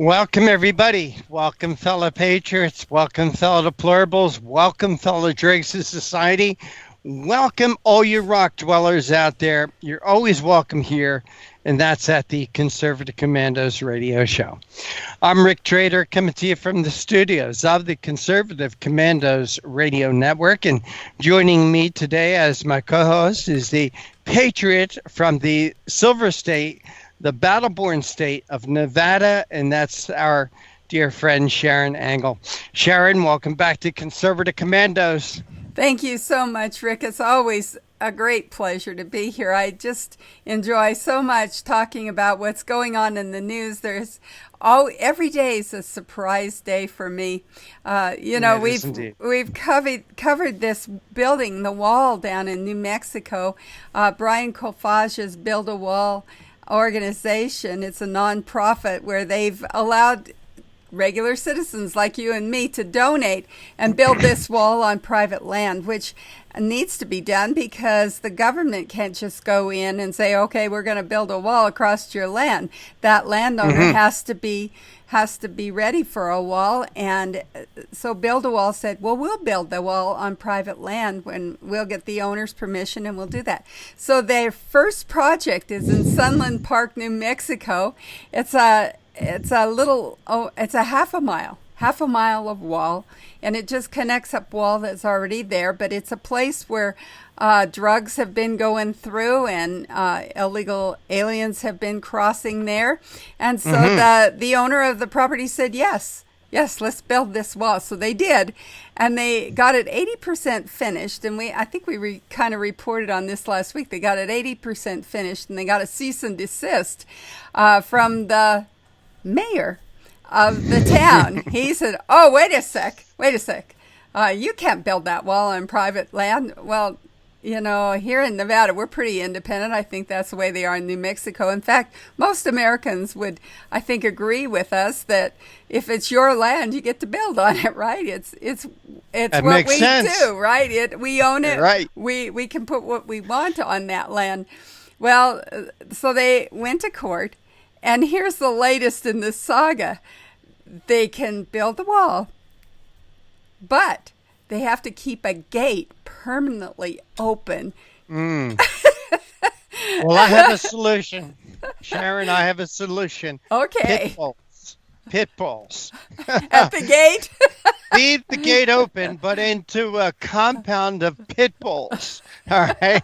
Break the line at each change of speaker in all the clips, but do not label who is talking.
Welcome, everybody. Welcome, fellow patriots. Welcome, fellow deplorables. Welcome, fellow dregs of society. Welcome, all you rock dwellers out there. You're always welcome here, and that's at the Conservative Commandos radio show. I'm Rick Trader, coming to you from the studios of the Conservative Commandos radio network, and joining me today as my co-host is the patriot from the Silver State, the battle-born state of Nevada, and that's our dear friend Sharron Angle. Sharron, welcome back to Conservative Commandos.
Thank you so much, Rick. It's always a great pleasure to be here. I just enjoy so much talking about what's going on in the news. Every day is a surprise day for me. We've covered this building, the wall down in New Mexico. Brian Kolfage's Build a Wall organization. It's a nonprofit where they've allowed regular citizens like you and me to donate and build this wall on private land, which needs to be done because the government can't just go in and say, okay, we're going to build a wall across your land. That landowner has to be ready for a wall. And so Build a Wall said, well, we'll build the wall on private land when we'll get the owner's permission, and we'll do that. So their first project is in Sunland Park, New Mexico. It's a half a mile of wall, and it just connects up wall that's already there. But it's a place where drugs have been going through, and illegal aliens have been crossing there. And so the owner of the property said, yes, let's build this wall. So they did, and they got it 80% finished. And I think we kind of reported on this last week. They got it 80% finished, and they got a cease and desist from the mayor of the town. He said, oh, wait a sec. You can't build that wall on private land. Well, here in Nevada, we're pretty independent. I think that's the way they are in New Mexico. In fact, most Americans would, I think, agree with us that if it's your land, you get to build on it, right? It's what we do, right? We own it. Right. We can put what we want on that land. Well, so they went to court. And here's the latest in this saga. They can build the wall, but they have to keep a gate permanently open.
Well, I have a solution. Sharron, I have a solution.
Okay.
Pit bulls.
At the gate?
Leave the gate open, but into a compound of pit bulls. All right?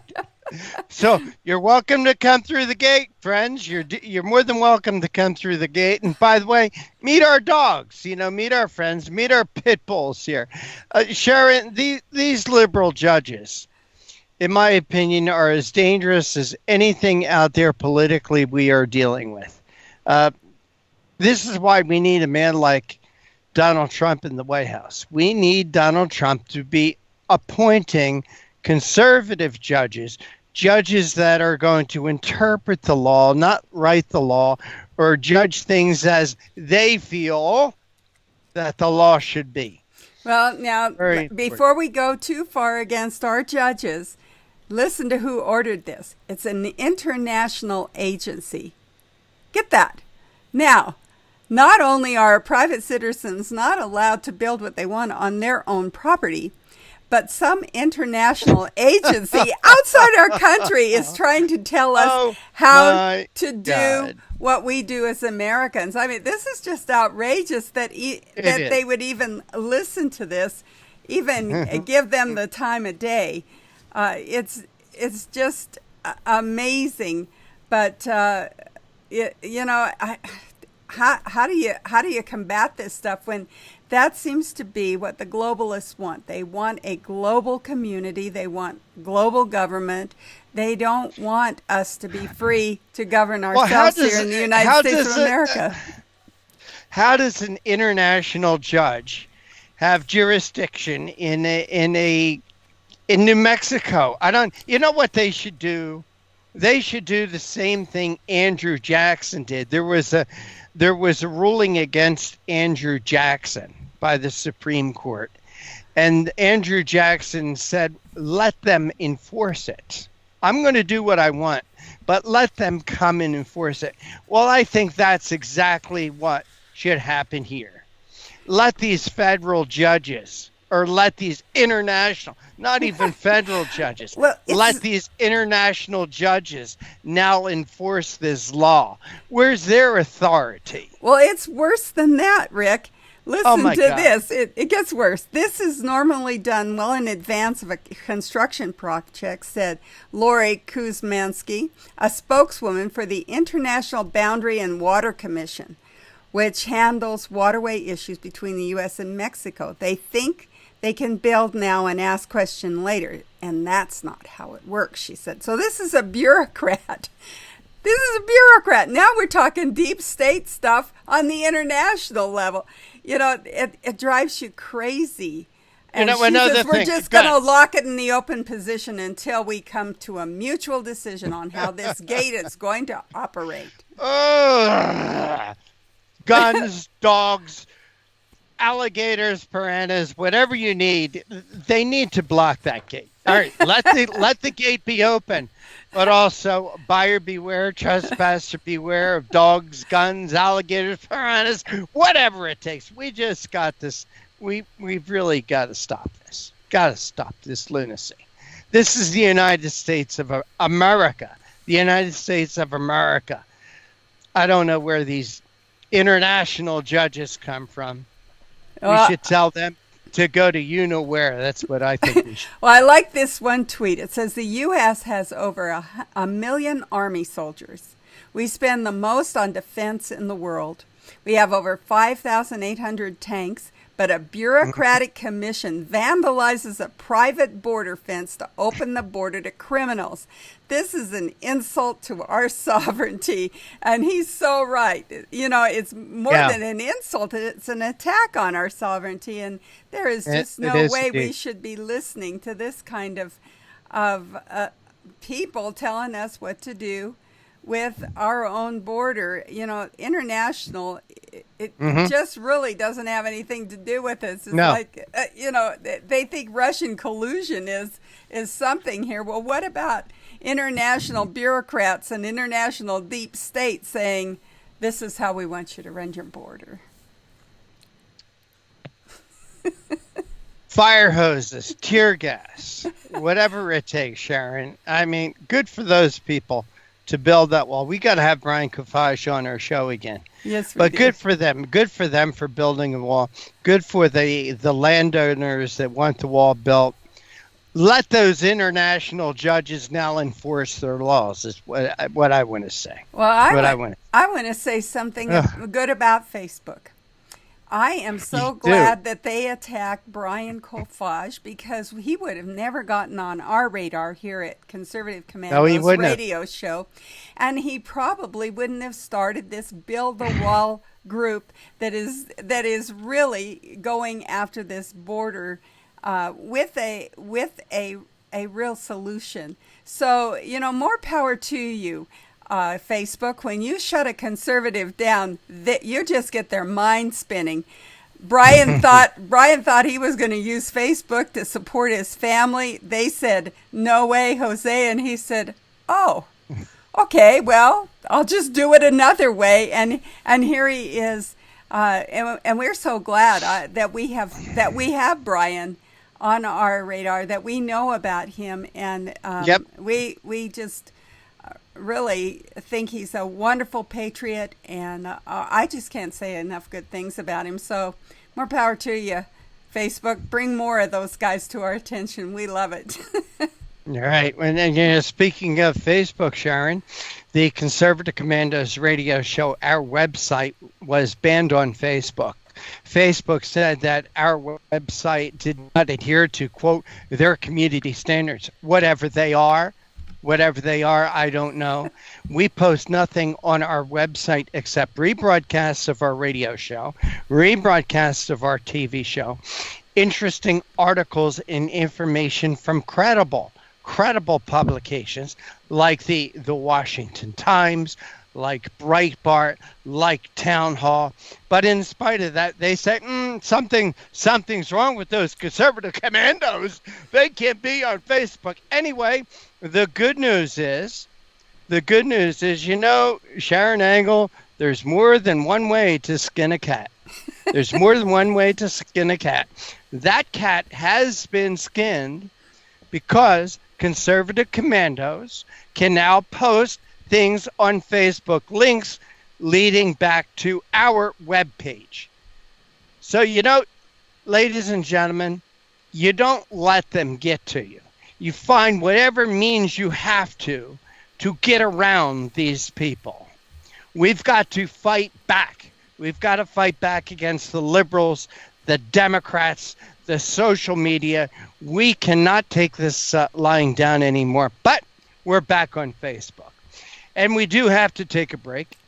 So you're welcome to come through the gate, friends. You're more than welcome to come through the gate. And by the way, meet our dogs, meet our friends, meet our pit bulls here. Sharron, these liberal judges, in my opinion, are as dangerous as anything out there politically we are dealing with. This is why we need a man like Donald Trump in the White House. We need Donald Trump to be appointing conservative judges that are going to interpret the law, not write the law, or judge things as they feel that the law should be.
Well, now, before we go too far against our judges, listen to who ordered this. It's an international agency. Get that. Now, not only are private citizens not allowed to build what they want on their own property, but some international agency outside our country is trying to tell us how to do what we do as Americans. I mean, this is just outrageous that they would even listen to this, even give them the time of day. It's just amazing. But how do you combat this stuff when that seems to be what the globalists want? They want a global community. They want global government. They don't want us to be free to govern ourselves here in the United States of America.
How does an international judge have jurisdiction in New Mexico? You know what they should do? They should do the same thing Andrew Jackson did. There was a ruling against Andrew Jackson by the Supreme Court. And Andrew Jackson said, let them enforce it. I'm going to do what I want, but let them come and enforce it. Well, I think that's exactly what should happen here. Let these federal judges, or let these international, not even federal judges, let these international judges now enforce this law. Where's their authority?
Well, it's worse than that, Rick. Listen to this. It gets worse. This is normally done well in advance of a construction project, said Lori Kuzmansky, a spokeswoman for the International Boundary and Water Commission, which handles waterway issues between the U.S. and Mexico. They think they can build now and ask questions later, and that's not how it works, she said. So this is a bureaucrat. This is a bureaucrat. Now we're talking deep state stuff on the international level. You know, it drives you crazy. And she says, we're just going to lock it in the open position until we come to a mutual decision on how this gate is going to operate.
Guns, dogs, alligators, piranhas, whatever you need, they need to block that gate. All right, let the gate be open, but also buyer beware, trespasser beware of dogs, guns, alligators, piranhas, whatever it takes. We just got this. We've really got to stop this. Got to stop this lunacy. This is the United States of America. The United States of America. I don't know where these international judges come from. We should tell them to go to you-know-where. That's what I think we should.
Well, I like this one tweet. It says, the U.S. has over a million Army soldiers. We spend the most on defense in the world. We have over 5,800 tanks, but a bureaucratic commission vandalizes a private border fence to open the border to criminals. This is an insult to our sovereignty. And he's so right. You know, it's more than an insult. It's an attack on our sovereignty. And there is just no way we should be listening to this kind of people telling us what to do with our own border. You know, international, it just really doesn't have anything to do with us. It's like, you know, they think Russian collusion is something here. Well, what about international bureaucrats and international deep state saying, this is how we want you to run your border?
Fire hoses, tear gas, whatever it takes, Sharron. I mean, good for those people to build that wall. We got to have Brian Kafaj on our show again.
Yes,
but good for them. Good for them for building a wall. Good for the landowners that want the wall built. Let those international judges now enforce their laws. Is what I want to say.
Well, I want to say something good about Facebook. I am so glad that they attacked Brian Kofaj, because he would have never gotten on our radar here at Conservative Commando's radio show. And he probably wouldn't have started this Build the Wall group that is really going after this border with a real solution. So, you know, more power to you. Facebook, when you shut a conservative down, that you just get their mind spinning. Brian thought he was going to use Facebook to support his family. They said, "No way, Jose," and he said, "Oh, okay, well, I'll just do it another way." And here he is, and we're so glad that we have Brian on our radar, that we know about him, and we just really think he's a wonderful patriot, and I just can't say enough good things about him. So more power to you, Facebook. Bring more of those guys to our attention. We love it.
All right. And speaking of Facebook, Sharron, the Conservative Commandos radio show, our website, was banned on Facebook. Facebook said that our website did not adhere to, quote, their community standards, whatever they are. Whatever they are, I don't know. We post nothing on our website except rebroadcasts of our radio show, rebroadcasts of our TV show, interesting articles and information from credible publications like the Washington Times, like Breitbart, like Town Hall. But in spite of that, they say something's wrong with those Conservative Commandos. They can't be on Facebook. Anyway, the good news is, Sharron Angle, There's more than one way to skin a cat. There's more than one way to skin a cat. That cat has been skinned because conservative commandos can now post things on Facebook, links leading back to our webpage. So, ladies and gentlemen, you don't let them get to you. You find whatever means you have to get around these people. We've got to fight back. We've got to fight back against the liberals, the Democrats, the social media. We cannot take this lying down anymore. But we're back on Facebook. And we do have to take a break.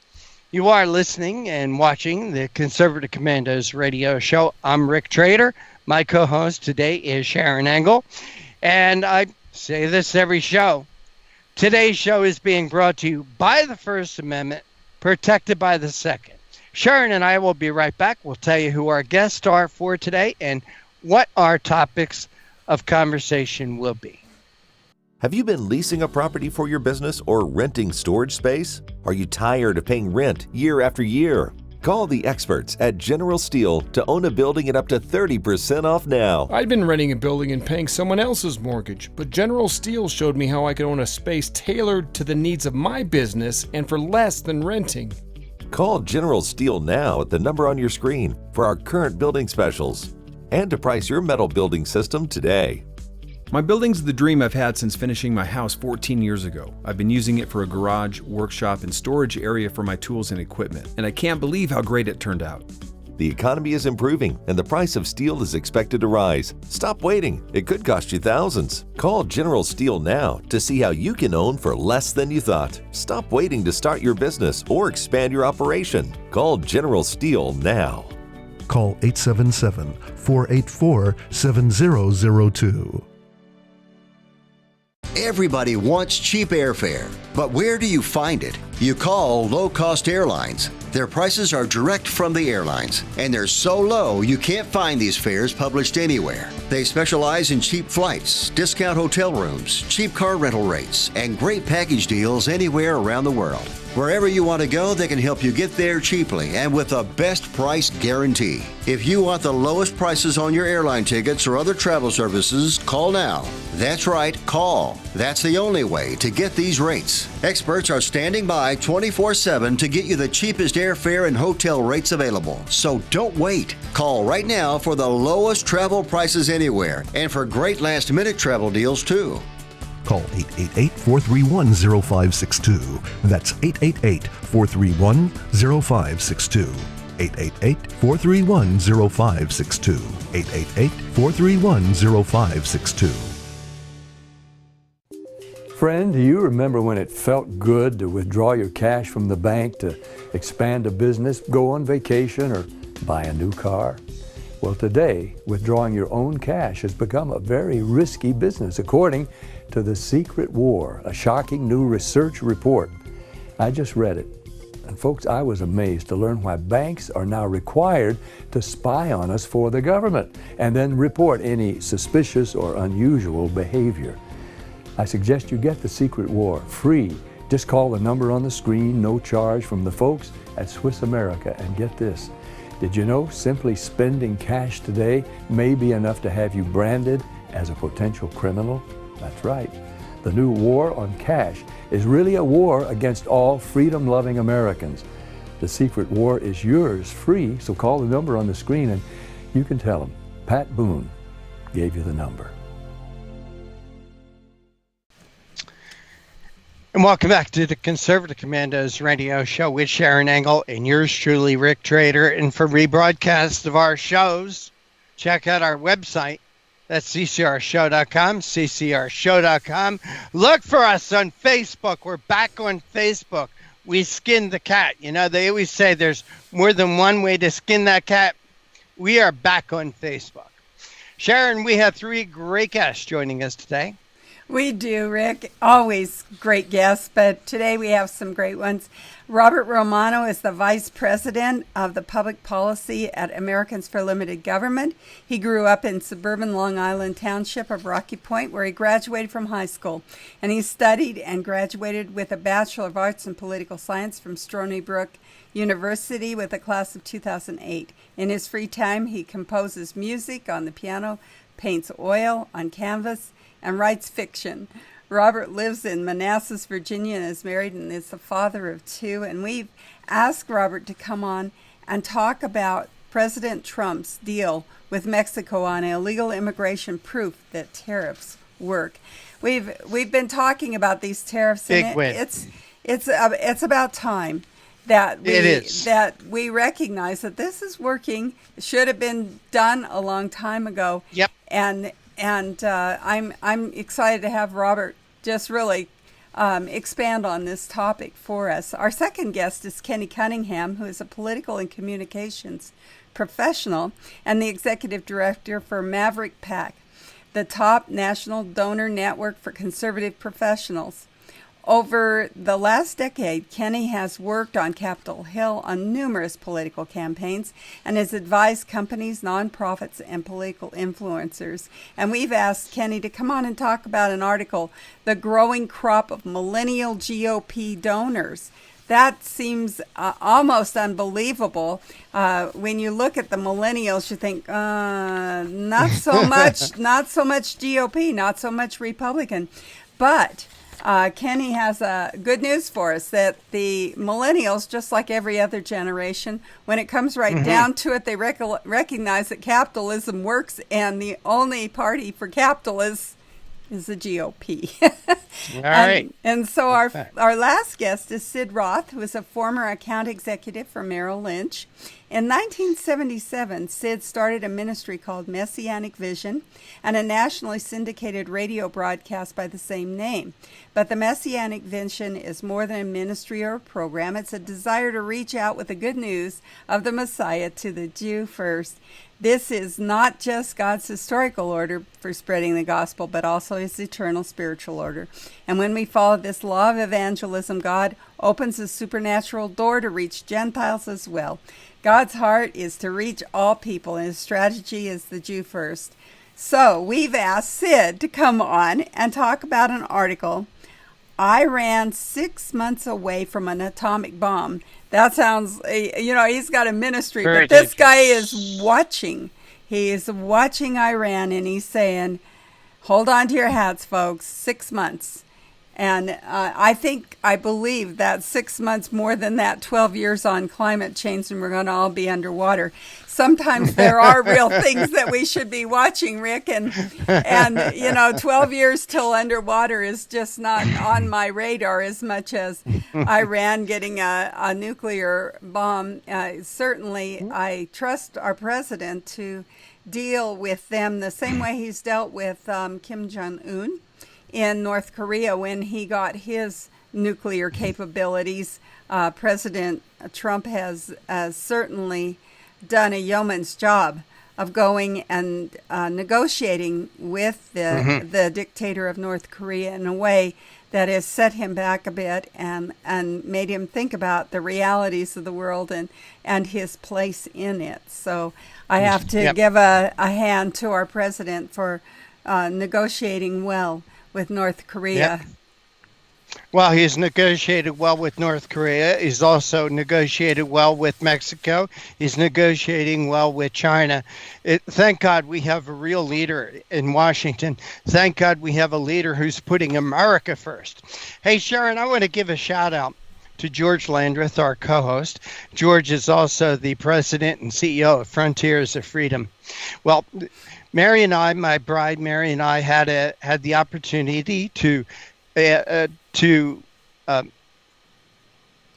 You are listening and watching the Conservative Commandos radio show. I'm Rick Trader. My co-host today is Sharron Angle. And I say this every show. Today's show is being brought to you by the First Amendment, protected by the Second. Sharron and I will be right back. We'll tell you who our guests are for today and what our topics of conversation will be.
Have you been leasing a property for your business or renting storage space? Are you tired of paying rent year after year? Call the experts at General Steel to own a building at up to 30% off now.
I'd been renting a building and paying someone else's mortgage, but General Steel showed me how I could own a space tailored to the needs of my business and for less than renting.
Call General Steel now at the number on your screen for our current building specials and to price your metal building system today.
My building's the dream I've had since finishing my house 14 years ago. I've been using it for a garage, workshop, and storage area for my tools and equipment, and I can't believe how great it turned out.
The economy is improving and the price of steel is expected to rise. Stop waiting. It could cost you thousands. Call General Steel now to see how you can own for less than you thought. Stop waiting to start your business or expand your operation. Call General Steel now.
Call 877-484-7002.
Everybody wants cheap airfare, but where do you find it? You call low-cost airlines. Their prices are direct from the airlines, and they're so low you can't find these fares published anywhere. They specialize in cheap flights, discount hotel rooms, cheap car rental rates, and great package deals anywhere around the world. Wherever you want to go, they can help you get there cheaply and with a best price guarantee. If you want the lowest prices on your airline tickets or other travel services, call now. That's right, call. That's the only way to get these rates. Experts are standing by 24/7 to get you the cheapest airfare and hotel rates available. So don't wait. Call right now for the lowest travel prices anywhere and for great last-minute travel deals too.
Call 888-431-0562. That's 888-431-0562. 888-431-0562. 888-431-0562.
Friend, do you remember when it felt good to withdraw your cash from the bank to expand a business, go on vacation, or buy a new car? Well, today, withdrawing your own cash has become a very risky business, according to The Secret War, a shocking new research report. I just read it. And folks, I was amazed to learn why banks are now required to spy on us for the government and then report any suspicious or unusual behavior. I suggest you get The Secret War free. Just call the number on the screen, no charge, from the folks at Swiss America. And get this, did you know simply spending cash today may be enough to have you branded as a potential criminal? That's right. The new war on cash is really a war against all freedom-loving Americans. The Secret War is yours free, so call the number on the screen and you can tell them Pat Boone gave you the number.
And welcome back to the Conservative Commandos radio show with Sharron Angle and yours truly, Rick Trader. And for rebroadcast of our shows, check out our website. That's CCRShow.com, CCRShow.com. Look for us on Facebook. We're back on Facebook. We skinned the cat. You know, they always say there's more than one way to skin that cat. We are back on Facebook. Sharron, we have three great guests joining us today.
We do, Rick. Always great guests, but today we have some great ones. Robert Romano is the Vice President of the Public Policy at Americans for Limited Government. He grew up in suburban Long Island township of Rocky Point, where he graduated from high school. And he studied and graduated with a Bachelor of Arts in Political Science from Stony Brook University with a class of 2008. In his free time, he composes music on the piano, paints oil on canvas, and writes fiction. Robert lives in Manassas, Virginia, and is married and is the father of two. And we've asked Robert to come on and talk about President Trump's deal with Mexico on illegal immigration, proof that tariffs work. We've been talking about these tariffs.
Big win.
It's about time that we recognize that this is working. It should have been done a long time ago.
Yep.
And I'm excited to have Robert just really expand on this topic for us. Our second guest is Kenny Cunningham, who is a political and communications professional and the executive director for Maverick PAC, the top national donor network for conservative professionals. Over the last decade, Kenny has worked on Capitol Hill on numerous political campaigns and has advised companies, nonprofits, and political influencers. And we've asked Kenny to come on and talk about an article, The Growing Crop of Millennial GOP Donors. That seems almost unbelievable. When you look at the millennials, you think, not so much GOP, not so much Republican. But Kenny has good news for us, that the millennials, just like every other generation, when it comes right down to it, they recognize that capitalism works, and the only party for capitalists is the GOP.
All right.
And so our last guest is Sid Roth, who is a former account executive for Merrill Lynch. In 1977, Sid started a ministry called Messianic Vision and a nationally syndicated radio broadcast by the same name. But the Messianic Vision is more than a ministry or a program. It's a desire to reach out with the good news of the Messiah to the Jew first. This is not just God's historical order for spreading the gospel, but also his eternal spiritual order. And when we follow this law of evangelism, God opens a supernatural door to reach Gentiles as well. God's heart is to reach all people, and his strategy is the Jew first. So we've asked Sid to come on and talk about an article, Iran 6 months away from an atomic bomb. That sounds, he's got a ministry, but this guy is watching. He is watching Iran, and he's saying, hold on to your hats, folks, 6 months. And I believe that 6 months more than that 12 years on climate change, and we're going to all be underwater. Sometimes there are real things that we should be watching, Rick, and 12 years till underwater is just not on my radar as much as Iran getting a nuclear bomb. Certainly, I trust our president to deal with them the same way he's dealt with Kim Jong-un in North Korea when he got his nuclear capabilities. President Trump has certainly done a yeoman's job of going and negotiating with the dictator of North Korea in a way that has set him back a bit and made him think about the realities of the world and his place in it. So I have to give a hand to our president for negotiating well with North Korea.
Yep. Well, he's negotiated well with North Korea. He's also negotiated well with Mexico. He's negotiating well with China. Thank God we have a real leader in Washington. Thank God we have a leader who's putting America first. Hey, Sharron, I want to give a shout out to George Landreth, our co-host. George is also the president and CEO of Frontiers of Freedom. Well, Mary and I, my bride Mary and I, had the opportunity to
attend.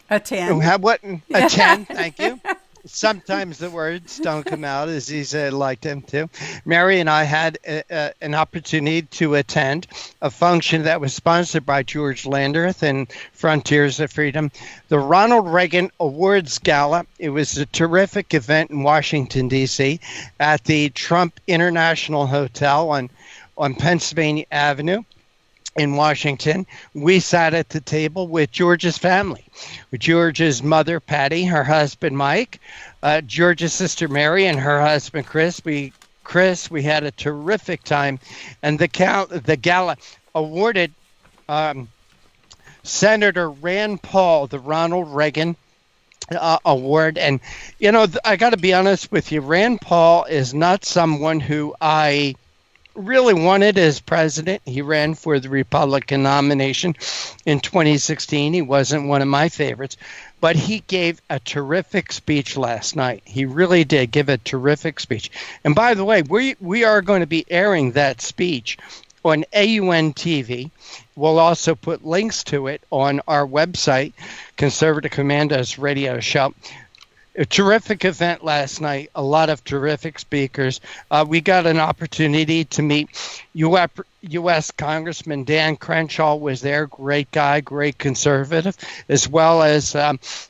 Attend. Thank you. Sometimes the words don't come out as easy like them to. Mary and I had an opportunity to attend a function that was sponsored by George Landreth and Frontiers of Freedom, the Ronald Reagan Awards Gala. It was a terrific event in Washington, D.C. at the Trump International Hotel on Pennsylvania Avenue. in Washington, we sat at the table with George's family, with George's mother, Patty, her husband, Mike, George's sister, Mary, and her husband, Chris. We had a terrific time, and the gala awarded Senator Rand Paul the Ronald Reagan award. And, I got to be honest with you, Rand Paul is not someone who I really wanted as president. He ran for the Republican nomination in 2016. He wasn't one of my favorites, but he gave a terrific speech last night. He really did give a terrific speech. And by the way, we are going to be airing that speech on AUN TV. We'll also put links to it on our website, Conservative Commandos Radio Show. A terrific event last night, a lot of terrific speakers. We got an opportunity to meet U.S. Congressman Dan Crenshaw was there, great guy, great conservative, as well as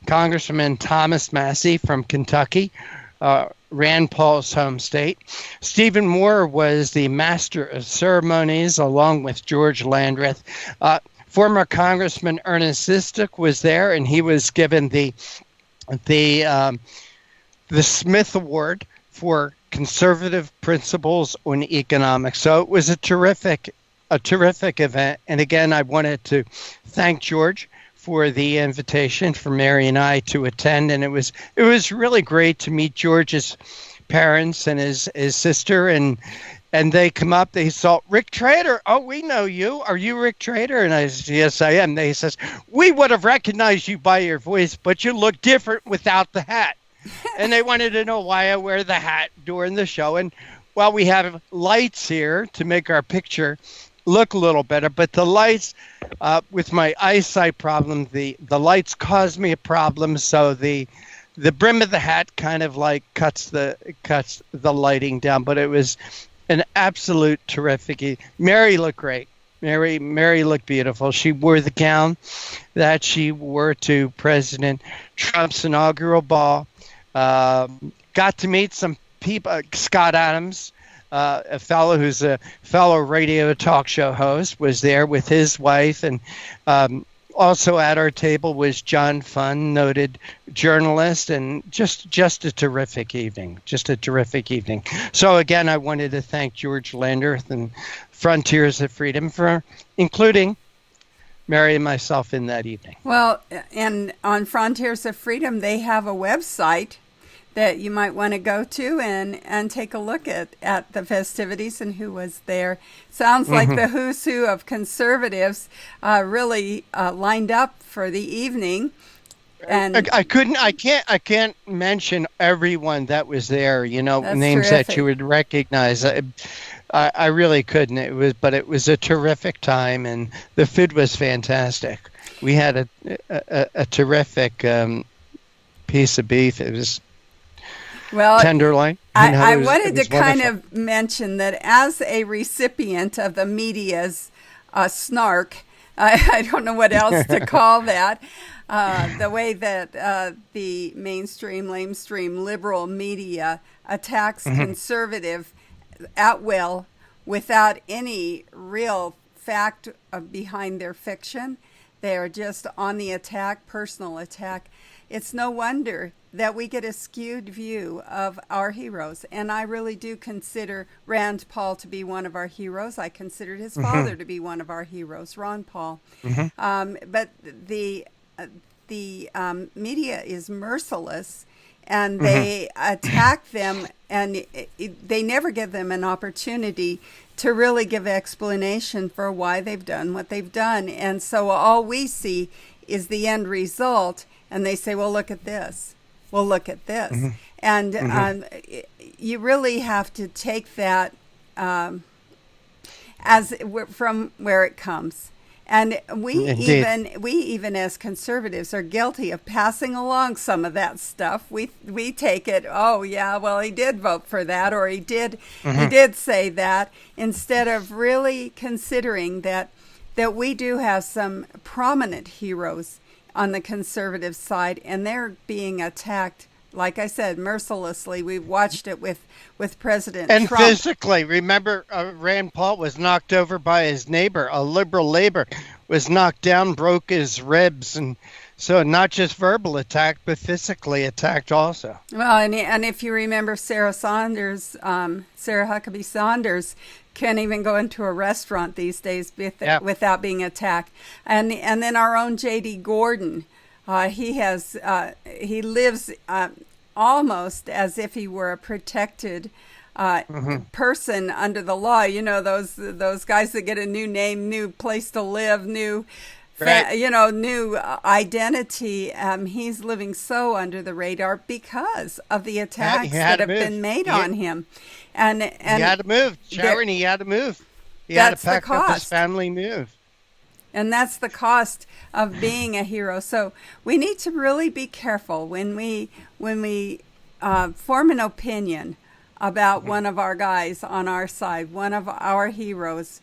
Congressman Thomas Massey from Kentucky, Rand Paul's home state. Stephen Moore was the master of ceremonies, along with George Landreth. Former Congressman Ernest Sistick was there, and he was given the Smith Award for conservative principles on economics. So it was a terrific event. And again, I wanted to thank George for the invitation for Mary and I to attend. And it was really great to meet George's parents and his sister, and they come up, they saw Rick Trader. Oh, we know you. Are you Rick Trader? And I said, yes, I am. They says, we would have recognized you by your voice, but you look different without the hat. And they wanted to know why I wear the hat during the show. And well, we have lights here to make our picture look a little better, but the lights, with my eyesight problem, the lights cause me a problem. So the brim of the hat kind of like cuts the lighting down, but it was an absolute terrific. Mary looked great. Mary looked beautiful. She wore the gown that she wore to President Trump's inaugural ball. Got to meet some people. Scott Adams, a fellow who's a fellow radio talk show host, was there with his wife, and also at our table was John Funn, noted journalist, and just a terrific evening. So again, I wanted to thank George Landreth and Frontiers of Freedom for including Mary and myself in that evening.
Well, and on Frontiers of Freedom, they have a website that you might want to go to and take a look at the festivities and who was there. Sounds like the who's who of conservatives really lined up for the evening. And
I can't mention everyone that was there. Names
terrific.
that you would recognize. I really couldn't. It was a terrific time, and the food was fantastic. We had a terrific piece of beef. It was tenderloin.
I wanted to kind of mention that as a recipient of the media's snark, I don't know what else to call that, the way that the mainstream, lamestream, liberal media attacks conservative at will without any real fact behind their fiction. They are just on the attack, personal attack. It's no wonder that we get a skewed view of our heroes. And I really do consider Rand Paul to be one of our heroes. I considered his father to be one of our heroes, Ron Paul. But the media is merciless, and they attack them, and they never give them an opportunity to really give explanation for why they've done what they've done. And so all we see is the end result, and they say, well, look at this. Well, look at this. And you really have to take that as from where it comes. And we even as conservatives are guilty of passing along some of that stuff. We take it, oh yeah, well he did vote for that, or he did say that, instead of really considering that we do have some prominent heroes on the conservative side, and they're being attacked like I said, mercilessly. We've watched it with President
And
Trump.
physically, remember, Rand Paul was knocked over by his neighbor. A liberal neighbor was knocked down, broke his ribs, and so not just verbal attack, but physically attacked also.
Well, and if you remember Sarah Saunders, Sarah Huckabee Sanders, can't even go into a restaurant these days without being attacked. And then our own J.D. Gordon, he lives almost as if he were a protected person under the law. You know, those guys that get a new name, new place to live, new new identity. He's living so under the radar because of the attacks that have been made on him. And
he had to move, Sharron. He had to move. He had to pack up his family, move.
And that's the cost of being a hero. So we need to really be careful when we form an opinion about one of our guys on our side, one of our heroes.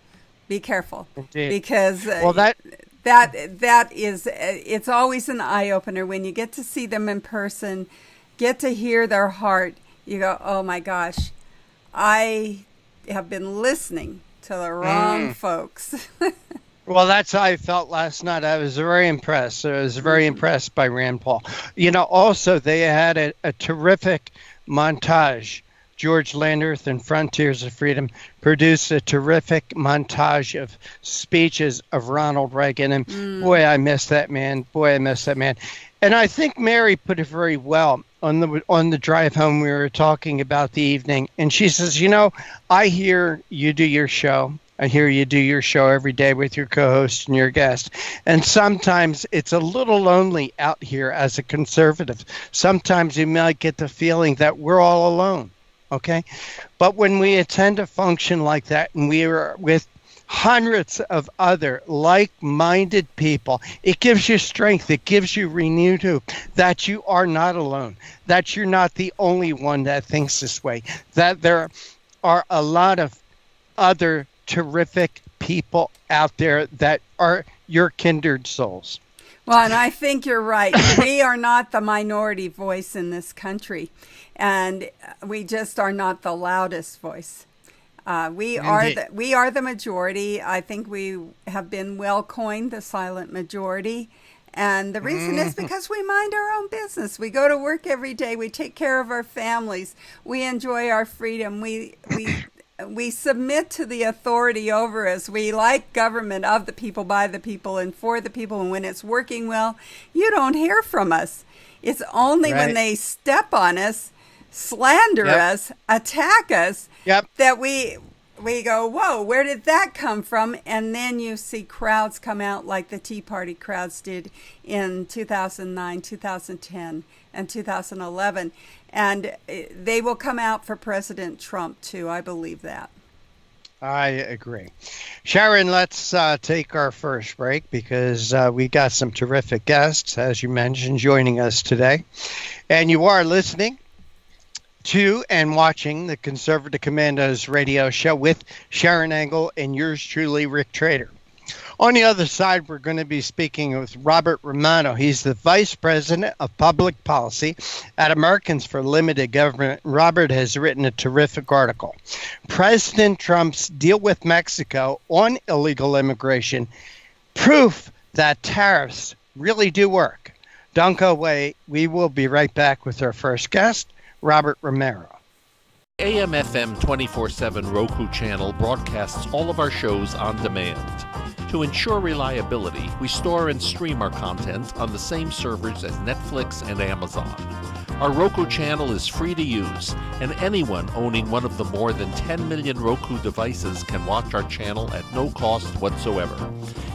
Be careful.
Indeed.
Because that is, it's always an eye-opener when you get to see them in person, get to hear their heart. You go, oh my gosh, I have been listening to the wrong folks.
Well, that's how I felt last night. I was very impressed. I was very impressed by Rand Paul. You know, also they had a terrific montage. George Landreth and Frontiers of Freedom produced a terrific montage of speeches of Ronald Reagan. And boy, I miss that man. And I think Mary put it very well on the drive home. We were talking about the evening, and she says, you know, I hear you do your show. I hear you do your show every day with your co-host and your guest. And sometimes it's a little lonely out here as a conservative. Sometimes you might get the feeling that we're all alone. Okay. But when we attend a function like that and we are with hundreds of other like-minded people, it gives you strength. It gives you renewed hope that you are not alone, that you're not the only one that thinks this way, that there are a lot of other terrific people out there that are your kindred souls.
Well, and I think you're right. We are not the minority voice in this country, and we just are not the loudest voice. We are the majority. I think we have been well coined the silent majority. And the reason is because we mind our own business. We go to work every day. We take care of our families. We enjoy our freedom. We submit to the authority over us. We like government of the people, by the people, and for the people. And when it's working well, you don't hear from us. It's only when they step on us, slander us, attack us, that we go, whoa, where did that come from? And then you see crowds come out like the Tea Party crowds did in 2009, 2010, and 2011. And they will come out for President Trump, too. I believe that.
I agree. Sharron, let's take our first break because we got some terrific guests, as you mentioned, joining us today. And you are listening to and watching the Conservative Commandos radio show with Sharron Angle and yours truly, Rick Trader. On the other side, we're going to be speaking with Robert Romano. He's the Vice President of Public Policy at Americans for Limited Government. Robert has written a terrific article. President Trump's deal with Mexico on illegal immigration, proof that tariffs really do work. Don't go away. We will be right back with our first guest, Robert Romano.
AM/FM 24/7 Roku channel broadcasts all of our shows on demand. To ensure reliability, we store and stream our content on the same servers as Netflix and Amazon. Our Roku channel is free to use, and anyone owning one of the more than 10 million Roku devices can watch our channel at no cost whatsoever.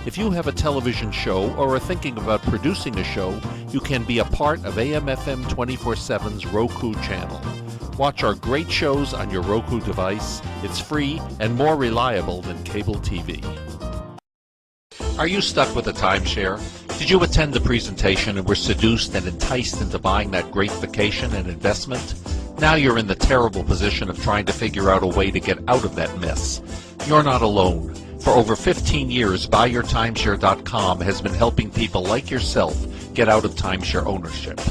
If you have a television show or are thinking about producing a show, you can be a part of AM/FM 24/7's Roku channel. Watch our great shows on your Roku device. It's free and more reliable than cable TV. Are you stuck with a timeshare? Did you attend the presentation and were seduced and enticed into buying that great vacation and investment? Now you're in the terrible position of trying to figure out a way to get out of that mess. You're not alone. For over 15 years, BuyYourTimeshare.com has been helping people like yourself get out of timeshare ownership.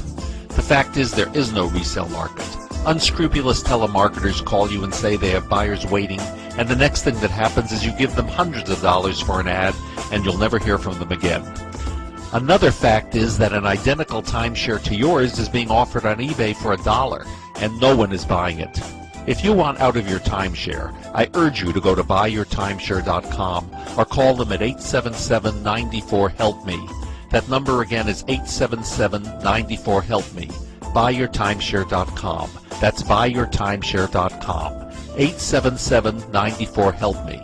The fact is there is no resale market. Unscrupulous telemarketers call you and say they have buyers waiting, and the next thing that happens is you give them hundreds of dollars for an ad, and you'll never hear from them again. Another fact is that an identical timeshare to yours is being offered on eBay for $1, and no one is buying it. If you want out of your timeshare, I urge you to go to buyyourtimeshare.com or call them at 877-94-HELP-ME. That number again is 877-94-HELP-ME. Buyyourtimeshare.com. That's buyyourtimeshare.com. 877-94-HELP-ME.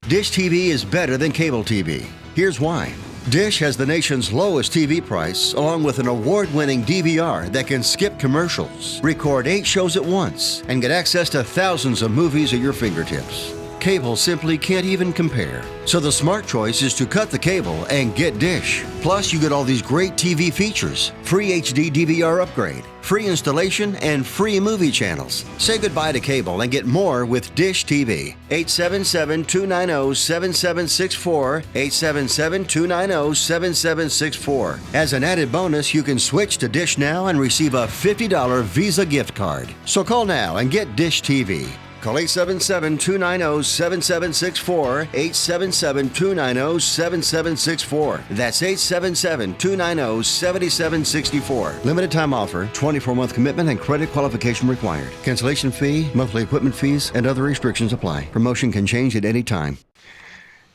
Dish TV is better than cable TV. Here's why. Dish has the nation's lowest TV price, along with an award-winning DVR that can skip commercials, record 8 shows at once, and get access to thousands of movies at your fingertips. Cable simply can't even compare. So the smart choice is to cut the cable and get Dish. Plus, you get all these great TV features, free HD DVR upgrade, free installation, and free movie channels. Say goodbye to cable and get more with Dish TV. 877-290-7764, 877-290-7764. As an added bonus, you can switch to Dish now and receive a $50 Visa gift card. So call now and get Dish TV. Call 877-290-7764, 877-290-7764. That's 877-290-7764. Limited time offer, 24-month commitment and credit qualification required. Cancellation fee, monthly equipment fees, and other restrictions apply. Promotion can change at any time.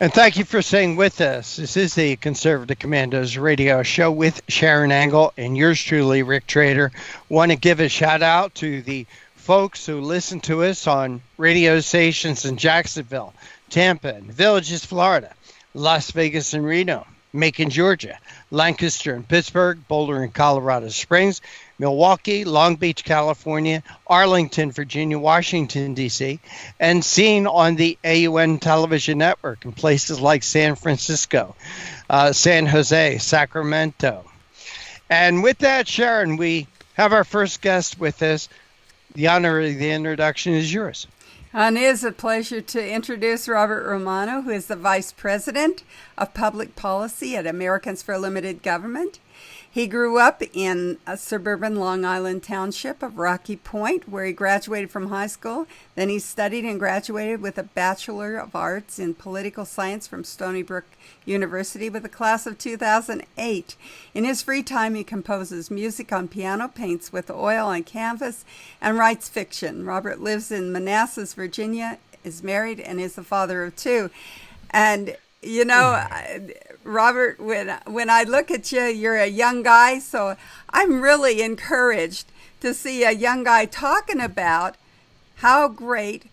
And thank you for staying with us. This is the Conservative Commandos radio show with Sharron Angle and yours truly, Rick Trader. Want to give a shout out to the folks who listen to us on radio stations in Jacksonville, Tampa, and Villages, Florida, Las Vegas and Reno, Macon, Georgia, Lancaster and Pittsburgh, Boulder and Colorado Springs, Milwaukee, Long Beach, California, Arlington, Virginia, Washington, D.C., and seen on the AUN television network in places like San Francisco, San Jose, Sacramento. And with that, Sharron, we have our first guest with us. The honor of the introduction is yours.
And it is a pleasure to introduce Robert Romano, who is the Vice President of Public Policy at Americans for Limited Government. He grew up in a suburban Long Island township of Rocky Point, where he graduated from high school. Then he studied and graduated with a Bachelor of Arts in Political Science from Stony Brook University with a class of 2008. In his free time, he composes music on piano, paints with oil on canvas, and writes fiction. Robert lives in Manassas, Virginia, is married, and is the father of 2. And, you know, Robert, when I look at you, you're a young guy, so I'm really encouraged to see a young guy talking about how great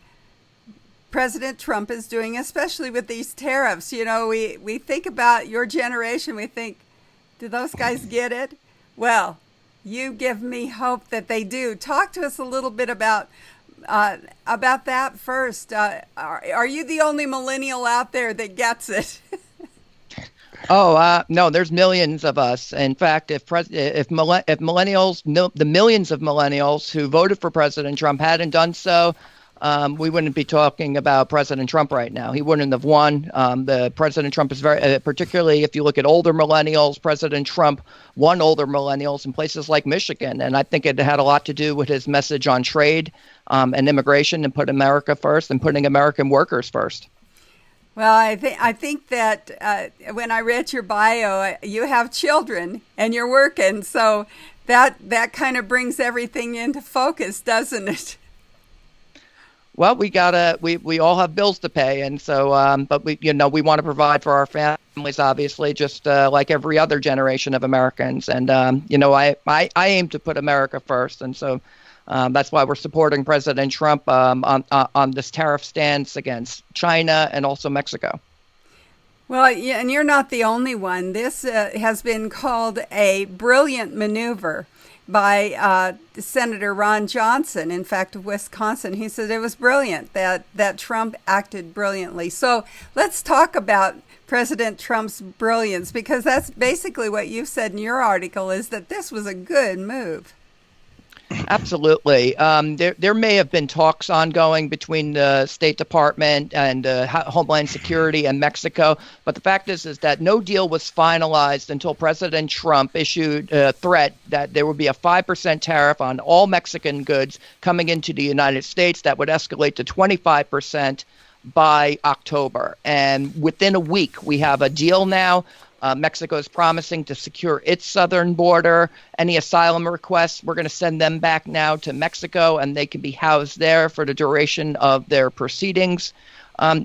President Trump is doing, especially with these tariffs. You know, we think about your generation, we think, do those guys get it? Well, you give me hope that they do. Talk to us a little bit about that first. Are you the only millennial out there that gets it?
No, there's millions of us. In fact, if millennials, the millions of millennials who voted for President Trump hadn't done so, we wouldn't be talking about President Trump right now. He wouldn't have won. The President Trump is very, particularly if you look at older millennials, President Trump won older millennials in places like Michigan. And I think it had a lot to do with his message on trade and immigration and put America first and putting American workers first.
Well, I think that when I read your bio, you have children and you're working, so that kind of brings everything into focus, doesn't it?
Well, we all have bills to pay, and so but we want to provide for our families, obviously, just like every other generation of Americans, and I aim to put America first, and so. That's why we're supporting President Trump on this tariff stance against China and also Mexico.
Well, yeah, and you're not the only one. This has been called a brilliant maneuver by Senator Ron Johnson, in fact, of Wisconsin. He said it was brilliant, that Trump acted brilliantly. So let's talk about President Trump's brilliance, because that's basically what you've said in your article, is that this was a good move.
Absolutely. There may have been talks ongoing between the State Department and Homeland Security and Mexico, but the fact is that no deal was finalized until President Trump issued a threat that there would be a 5% tariff on all Mexican goods coming into the United States that would escalate to 25% by October. And within a week, we have a deal now. Mexico is promising to secure its southern border. Any asylum requests, we're going to send them back now to Mexico, and they can be housed there for the duration of their proceedings.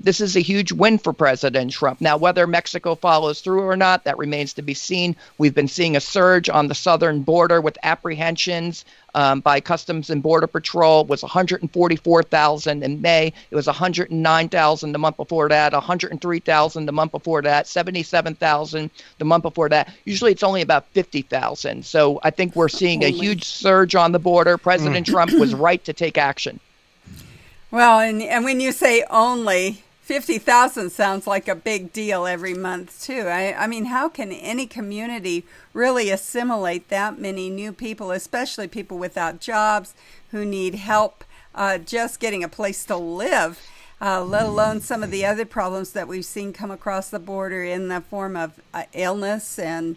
This is a huge win for President Trump. Now, whether Mexico follows through or not, that remains to be seen. We've been seeing a surge on the southern border with apprehensions by Customs and Border Patrol. It was 144,000 in May. It was 109,000 the month before that, 103,000 the month before that, 77,000 the month before that. Usually it's only about 50,000. So I think we're seeing a huge surge on the border. President Trump was right to take action.
Well, and when you say only, 50,000 sounds like a big deal every month, too. I mean, how can any community really assimilate that many new people, especially people without jobs who need help just getting a place to live, let alone some of the other problems that we've seen come across the border in the form of illness and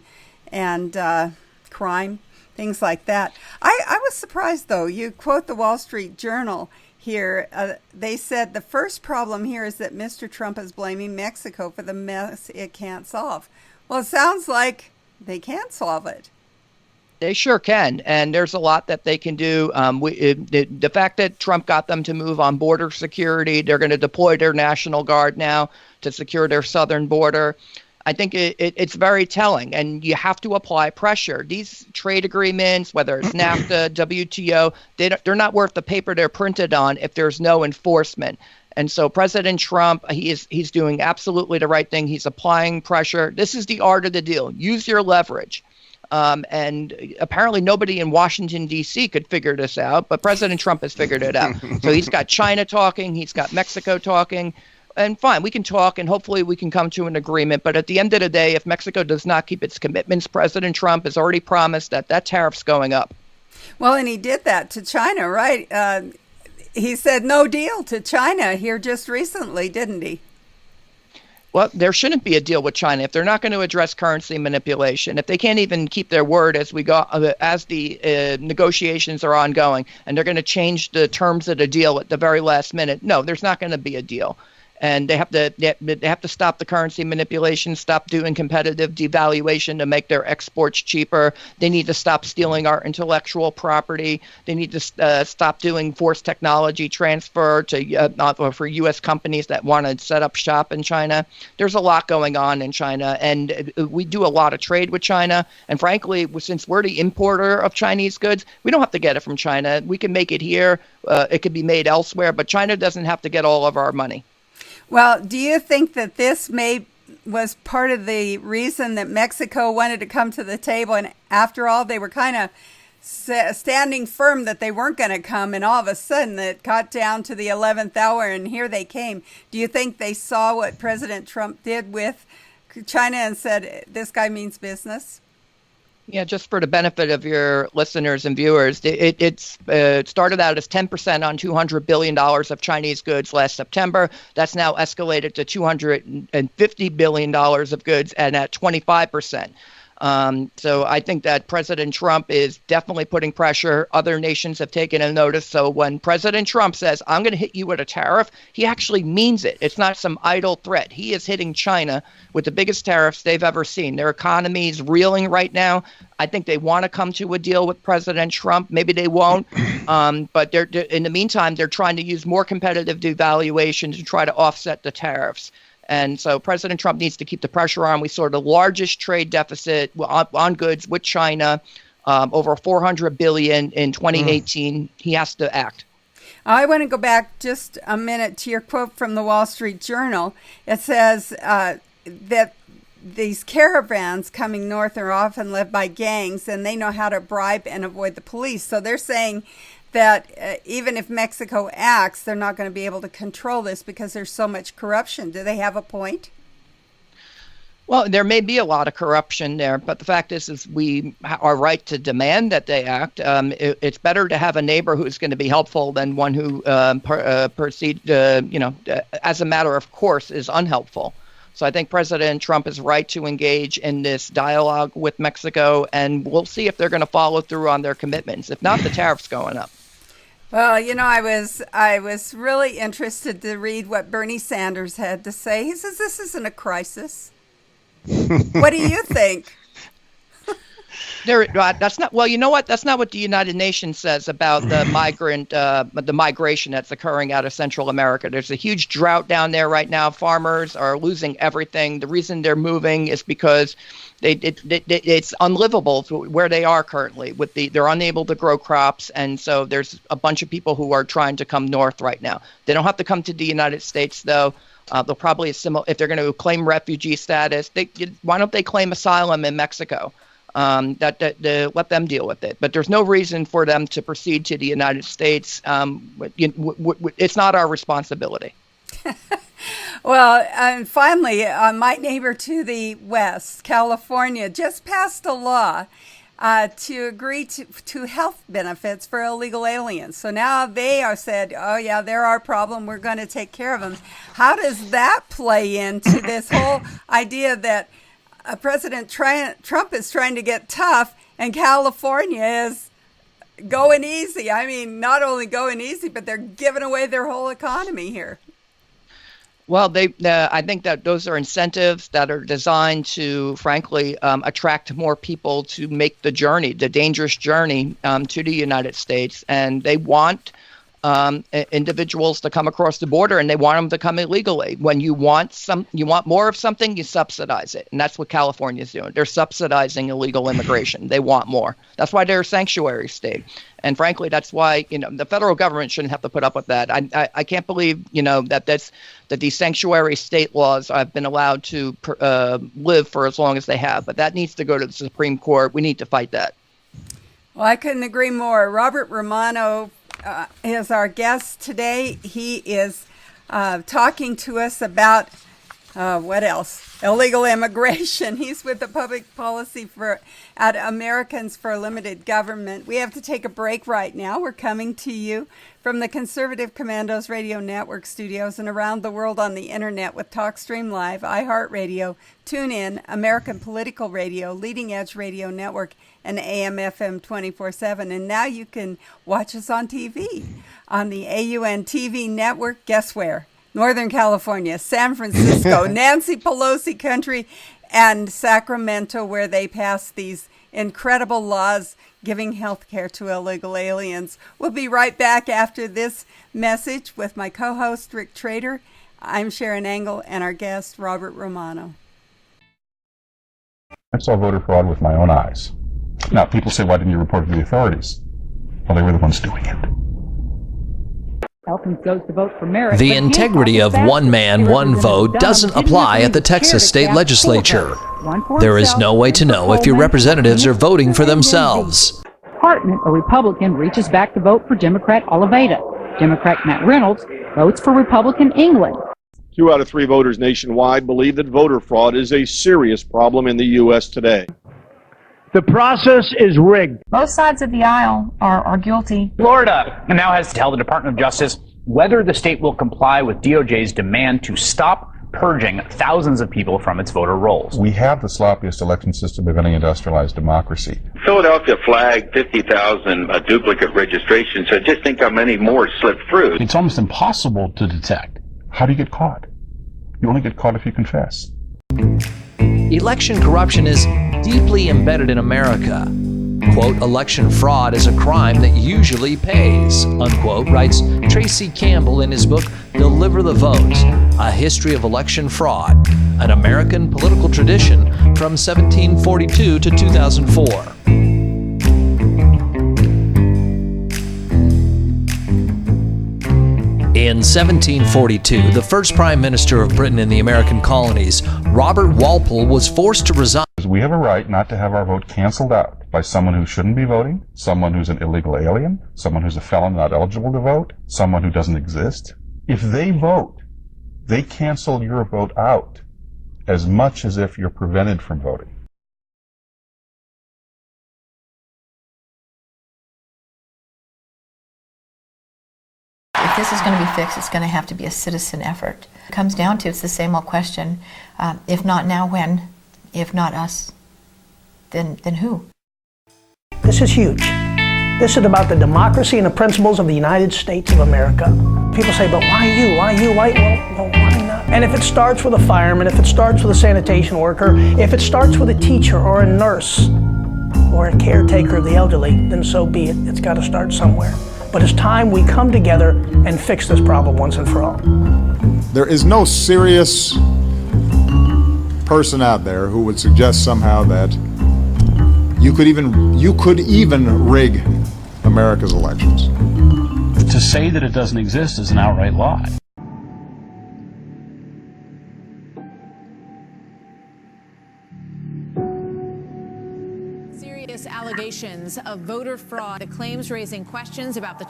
crime, things like that. I was surprised, though. You quote the Wall Street Journal here. They said the first problem here is that Mr. Trump is blaming Mexico for the mess it can't solve. Well, it sounds like they can't solve it.
They sure can, and there's a lot that they can do. The fact that Trump got them to move on border security, they're going to deploy their National Guard now to secure their southern border. I think it's very telling, and you have to apply pressure. These trade agreements, whether it's NAFTA, WTO, they're not worth the paper they're printed on if there's no enforcement. And so President Trump, he's doing absolutely the right thing. He's applying pressure. This is the art of the deal. Use your leverage. And apparently nobody in Washington, D.C. could figure this out, but President Trump has figured it out. So he's got China talking. He's got Mexico talking. And fine, we can talk, and hopefully we can come to an agreement. But at the end of the day, if Mexico does not keep its commitments, President Trump has already promised that tariff's going up.
Well, and he did that to China, right? He said no deal to China here just recently, didn't he?
Well, there shouldn't be a deal with China if they're not going to address currency manipulation. If they can't even keep their word as the negotiations are ongoing, and they're going to change the terms of the deal at the very last minute. No, there's not going to be a deal. And they have to stop the currency manipulation, stop doing competitive devaluation to make their exports cheaper. They need to stop stealing our intellectual property. They need to stop doing forced technology transfer for U.S. companies that want to set up shop in China. There's a lot going on in China, and we do a lot of trade with China. And frankly, since we're the importer of Chinese goods, we don't have to get it from China. We can make it here. It could be made elsewhere, but China doesn't have to get all of our money.
Well, do you think that this was part of the reason that Mexico wanted to come to the table? And after all, they were kind of standing firm that they weren't going to come. And all of a sudden it got down to the 11th hour and here they came. Do you think they saw what President Trump did with China and said, this guy means business?
Yeah, just for the benefit of your listeners and viewers, it started out as 10% on $200 billion of Chinese goods last September. That's now escalated to $250 billion of goods and at 25%. So I think that President Trump is definitely putting pressure. Other nations have taken a notice. So when President Trump says, I'm going to hit you with a tariff, he actually means it. It's not some idle threat. He is hitting China with the biggest tariffs they've ever seen. Their economy is reeling right now. I think they want to come to a deal with President Trump. Maybe they won't. But in the meantime, they're trying to use more competitive devaluation to try to offset the tariffs. And so President Trump needs to keep the pressure on. We saw the largest trade deficit on goods with China, over $400 billion in 2018. He has to act.
I want to go back just a minute to your quote from the Wall Street Journal. It says that these caravans coming north are often led by gangs, and they know how to bribe and avoid the police. So they're saying that even if Mexico acts, they're not going to be able to control this because there's so much corruption. Do they have a point?
Well, there may be a lot of corruption there, but the fact is we are right to demand that they act. It's better to have a neighbor who's going to be helpful than one who proceed, as a matter of course, is unhelpful. So I think President Trump is right to engage in this dialogue with Mexico, and we'll see if they're going to follow through on their commitments. If not, the tariffs going up.
Well, I was really interested to read what Bernie Sanders had to say. He says this isn't a crisis. What do you think?
That's not. Well, you know what? That's not what the United Nations says about the migration that's occurring out of Central America. There's a huge drought down there right now. Farmers are losing everything. The reason they're moving is because it's unlivable where they are currently. They're unable to grow crops, and so there's a bunch of people who are trying to come north right now. They don't have to come to the United States though. They'll probably if they're going to claim refugee status, why don't they claim asylum in Mexico? Let them deal with it. But there's no reason for them to proceed to the United States. It's not our responsibility.
Well, and finally, my neighbor to the west, California, just passed a law to agree to health benefits for illegal aliens. So now they are said, oh yeah, they're our problem. We're going to take care of them. How does that play into this whole idea that President Trump is trying to get tough and California is going easy? I mean, not only going easy, but they're giving away their whole economy here.
Well, I think that those are incentives that are designed to, frankly, attract more people to make the journey, the dangerous journey to the United States. And they want individuals to come across the border, and they want them to come illegally. When you want more of something, you subsidize it, and that's what California is doing. They're subsidizing illegal immigration. They want more. That's why they're a sanctuary state, and frankly, that's why the federal government shouldn't have to put up with that. I can't believe that these sanctuary state laws have been allowed to live for as long as they have. But that needs to go to the Supreme Court. We need to fight that.
Well, I couldn't agree more. Robert Romano is our guest today. He is talking to us about what else? Illegal immigration. He's with the Public Policy at Americans for Limited Government. We have to take a break right now. We're coming to you from the Conservative Commandos Radio Network studios and around the world on the internet with TalkStream Live, iHeartRadio, TuneIn, American Political Radio, Leading Edge Radio Network, and AM/FM 24/7. And now you can watch us on TV on the AUN TV network. Guess where? Northern California, San Francisco, Nancy Pelosi country, and Sacramento, where they passed these incredible laws giving health care to illegal aliens. We'll be right back after this message with my co-host, Rick Trader. I'm Sharron Angle, and our guest, Robert Romano.
I saw voter fraud with my own eyes. Now, people say, why didn't you report it to the authorities? Well, they were the ones doing it.
The integrity of one man, one vote doesn't apply at the Texas state legislature. There is no way to know if your representatives are voting for themselves.
Hartman, a Republican, reaches back to vote for Democrat Oliveira. Democrat Matt Reynolds votes for Republican England.
2 out of 3 voters nationwide believe that voter fraud is a serious problem in the U.S. today.
The process is rigged.
Both sides of the aisle are guilty.
Florida now has to tell the Department of Justice whether the state will comply with DOJ's demand to stop purging thousands of people from its voter rolls.
We have the sloppiest election system of any industrialized democracy.
Philadelphia flagged 50,000 duplicate registrations, so just think how many more slipped through.
It's almost impossible to detect. How do you get caught? You only get caught if you confess.
Election corruption is deeply embedded in America. Quote, election fraud is a crime that usually pays, unquote, writes Tracy Campbell in his book, Deliver the Vote, A History of Election Fraud, an American political tradition from 1742 to 2004. In 1742, the first Prime Minister of Britain in the American colonies, Robert Walpole, was forced to resign.
We have a right not to have our vote canceled out by someone who shouldn't be voting, someone who's an illegal alien, someone who's a felon not eligible to vote, someone who doesn't exist. If they vote, they cancel your vote out. as much as if you're prevented from voting.
If this is going to be fixed, it's going to have to be a citizen effort. It comes down to, it's the same old question, if not now, when? If not us, then who?
This is huge. This is about the democracy and the principles of the United States of America. People say, but why you? Why you? Why not? And if it starts with a fireman, if it starts with a sanitation worker, if it starts with a teacher or a nurse or a caretaker of the elderly, then so be it. It's got to start somewhere. But it's time we come together and fix this problem once and for all.
There is no serious person out there who would suggest somehow that you could even rig America's elections.
To say that it doesn't exist is an outright lie.
Serious allegations of voter fraud, the claims raising questions about the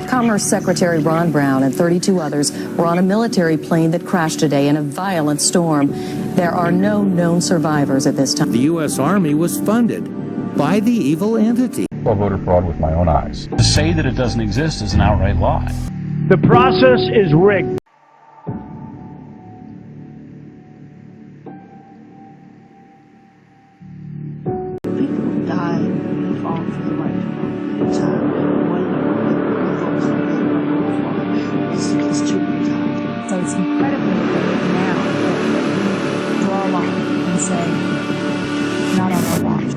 Commerce Secretary Ron Brown and 32 others were on a military plane that crashed today in a violent storm. There are no known survivors at this time.
The U.S. Army was funded by the evil entity.
I saw voter fraud with my own eyes.
To say that it doesn't exist is an outright lie.
The process is rigged.
People die and fall for the right time. It's too late.
So it's incredibly important now that we draw a line and say, not on our watch.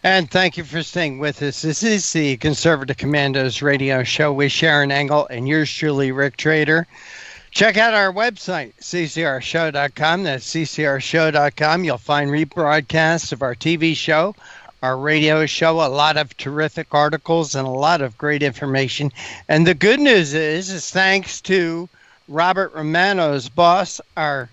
And thank you for staying with us. This is the Conservative Commandos radio show with Sharron Angle and yours truly, Rick Trader. Check out our website, ccrshow.com. That's ccrshow.com. You'll find rebroadcasts of our TV show, our radio show, a lot of terrific articles and a lot of great information. And the good news is thanks to Robert Romano's boss, our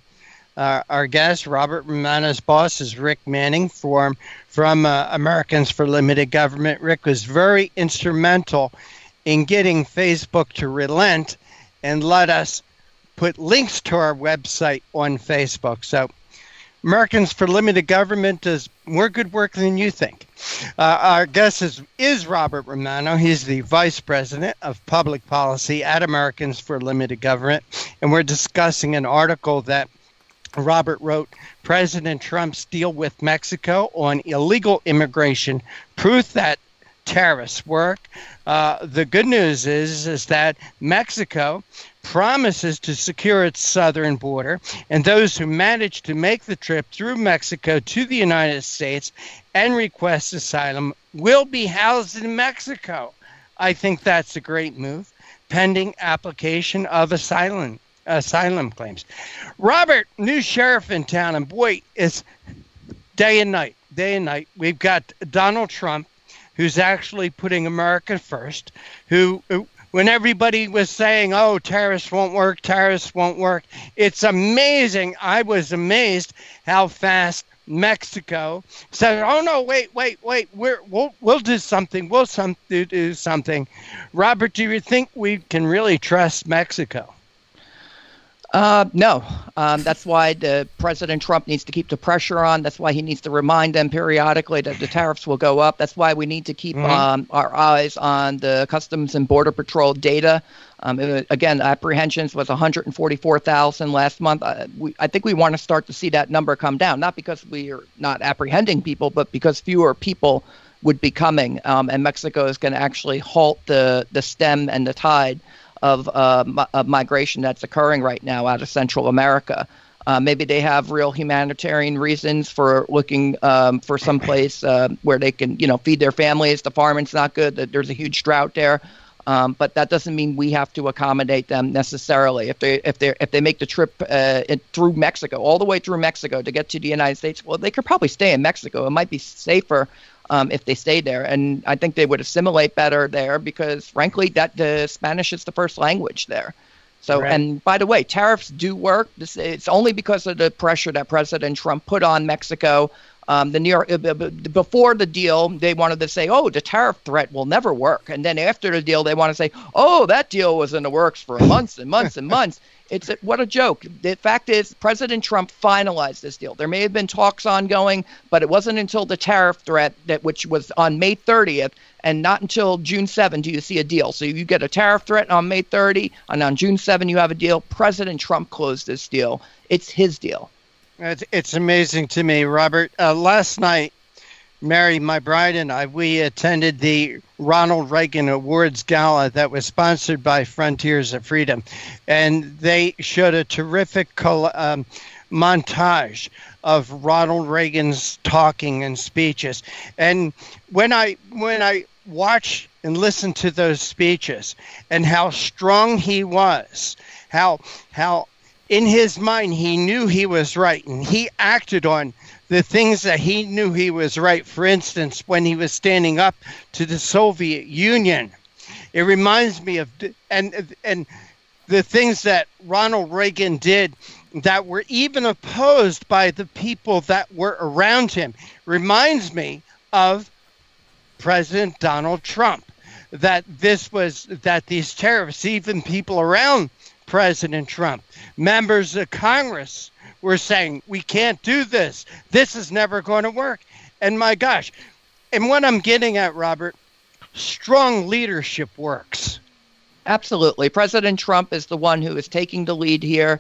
guest, Robert Romano's boss, is Rick Manning from Americans for Limited Government. Rick was very instrumental in getting Facebook to relent and let us put links to our website on Facebook. So Americans for Limited Government does more good work than you think. Our guest is Robert Romano. He's the Vice President of Public Policy at Americans for Limited Government. And we're discussing an article that Robert wrote, President Trump's deal with Mexico on illegal immigration, proof that tariffs work. The good news is that Mexico promises to secure its southern border, and those who manage to make the trip through Mexico to the United States and request asylum will be housed in Mexico. I think that's a great move, pending application of asylum claims. Robert, new sheriff in town, and boy, it's day and night. We've got Donald Trump, who's actually putting America first, who when everybody was saying, oh, tariffs won't work, it's amazing. I was amazed how fast Mexico said, oh, no, wait, we'll do something. We'll do something. Robert, do you think we can really trust Mexico?
No. That's why President Trump needs to keep the pressure on. That's why he needs to remind them periodically that the tariffs will go up. That's why we need to keep our eyes on the Customs and Border Patrol data. Again, apprehensions was 144,000 last month. I think we want to start to see that number come down, not because we are not apprehending people, but because fewer people would be coming. And Mexico is going to actually halt the stem and the tide of migration that's occurring right now out of Central America. Maybe they have real humanitarian reasons for looking for some place where they can, feed their families. The farming's not good. There's a huge drought there. But that doesn't mean we have to accommodate them necessarily. If they make the trip through Mexico, all the way through Mexico to get to the United States, well, they could probably stay in Mexico. It might be safer if they stayed there. And I think they would assimilate better there because, frankly, that the Spanish is the first language there. So,
Right.
And by the way, tariffs do work. It's only because of the pressure that President Trump put on Mexico. The New York before the deal, they wanted to say, "Oh, the tariff threat will never work," and then after the deal, they want to say, "Oh, that deal was in the works for months and months and months." What a joke. The fact is, President Trump finalized this deal. There may have been talks ongoing, but it wasn't until the tariff threat, which was on May 30th, and not until June 7 do you see a deal. So you get a tariff threat on May 30, and on June 7 you have a deal. President Trump closed this deal. It's his deal.
It's amazing to me, Robert. Last night, Mary, my bride, and I, we attended the Ronald Reagan Awards Gala that was sponsored by Frontiers of Freedom. And they showed a terrific montage of Ronald Reagan's talking and speeches. And when I watch and listen to those speeches and how strong he was, how in his mind he knew he was right, and he acted on the things that he knew he was right. For instance, when he was standing up to the Soviet Union, it reminds me of and the things that Ronald Reagan did that were even opposed by the people that were around him. Reminds me of President Donald Trump, that these tariffs, even people around President Trump, members of Congress, were saying, we can't do this. This is never going to work. And my gosh, and what I'm getting at, Robert, strong leadership works.
Absolutely. President Trump is the one who is taking the lead here.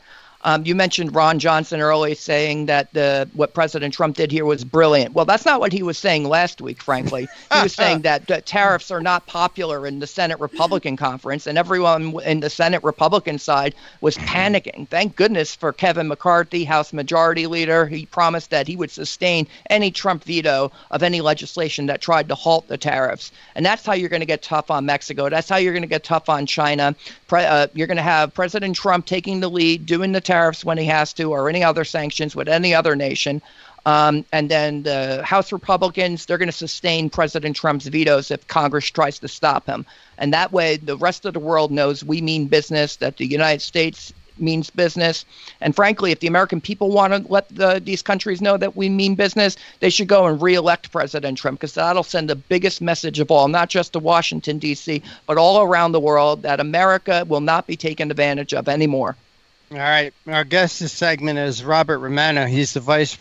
You mentioned Ron Johnson earlier saying that what President Trump did here was brilliant. Well, that's not what he was saying last week, frankly. He was saying that tariffs are not popular in the Senate Republican conference, and everyone in the Senate Republican side was panicking. Thank goodness for Kevin McCarthy, House Majority Leader. He promised that he would sustain any Trump veto of any legislation that tried to halt the tariffs. And that's how you're going to get tough on Mexico. That's how you're going to get tough on China. You're going to have President Trump taking the lead, doing the tariffs when he has to, or any other sanctions with any other nation. And then the House Republicans, they're going to sustain President Trump's vetoes if Congress tries to stop him. And that way, the rest of the world knows we mean business, that the United States means business. And frankly, if the American people want to let these countries know that we mean business, they should go and reelect President Trump, because that'll send the biggest message of all, not just to Washington, D.C., but all around the world, that America will not be taken advantage of anymore.
All right. Our guest this segment is Robert Romano. He's the Vice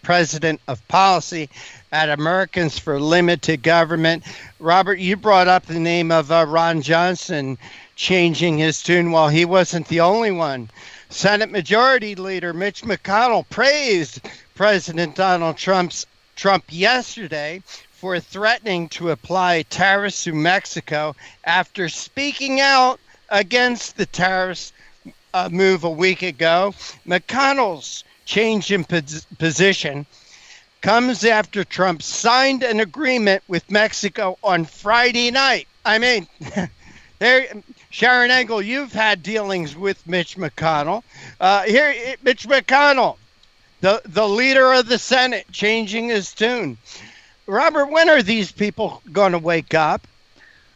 President of Policy at Americans for Limited Government. Robert, you brought up the name of Ron Johnson changing his tune. Well, he wasn't the only one. Senate Majority Leader Mitch McConnell praised President Donald Trump yesterday for threatening to apply tariffs to Mexico after speaking out against the tariffs move a week ago. McConnell's change in position comes after Trump signed an agreement with Mexico on Friday night. I mean, Sharron Angle, you've had dealings with Mitch McConnell. Mitch McConnell, the leader of the Senate, changing his tune. Robert, when are these people going to wake up?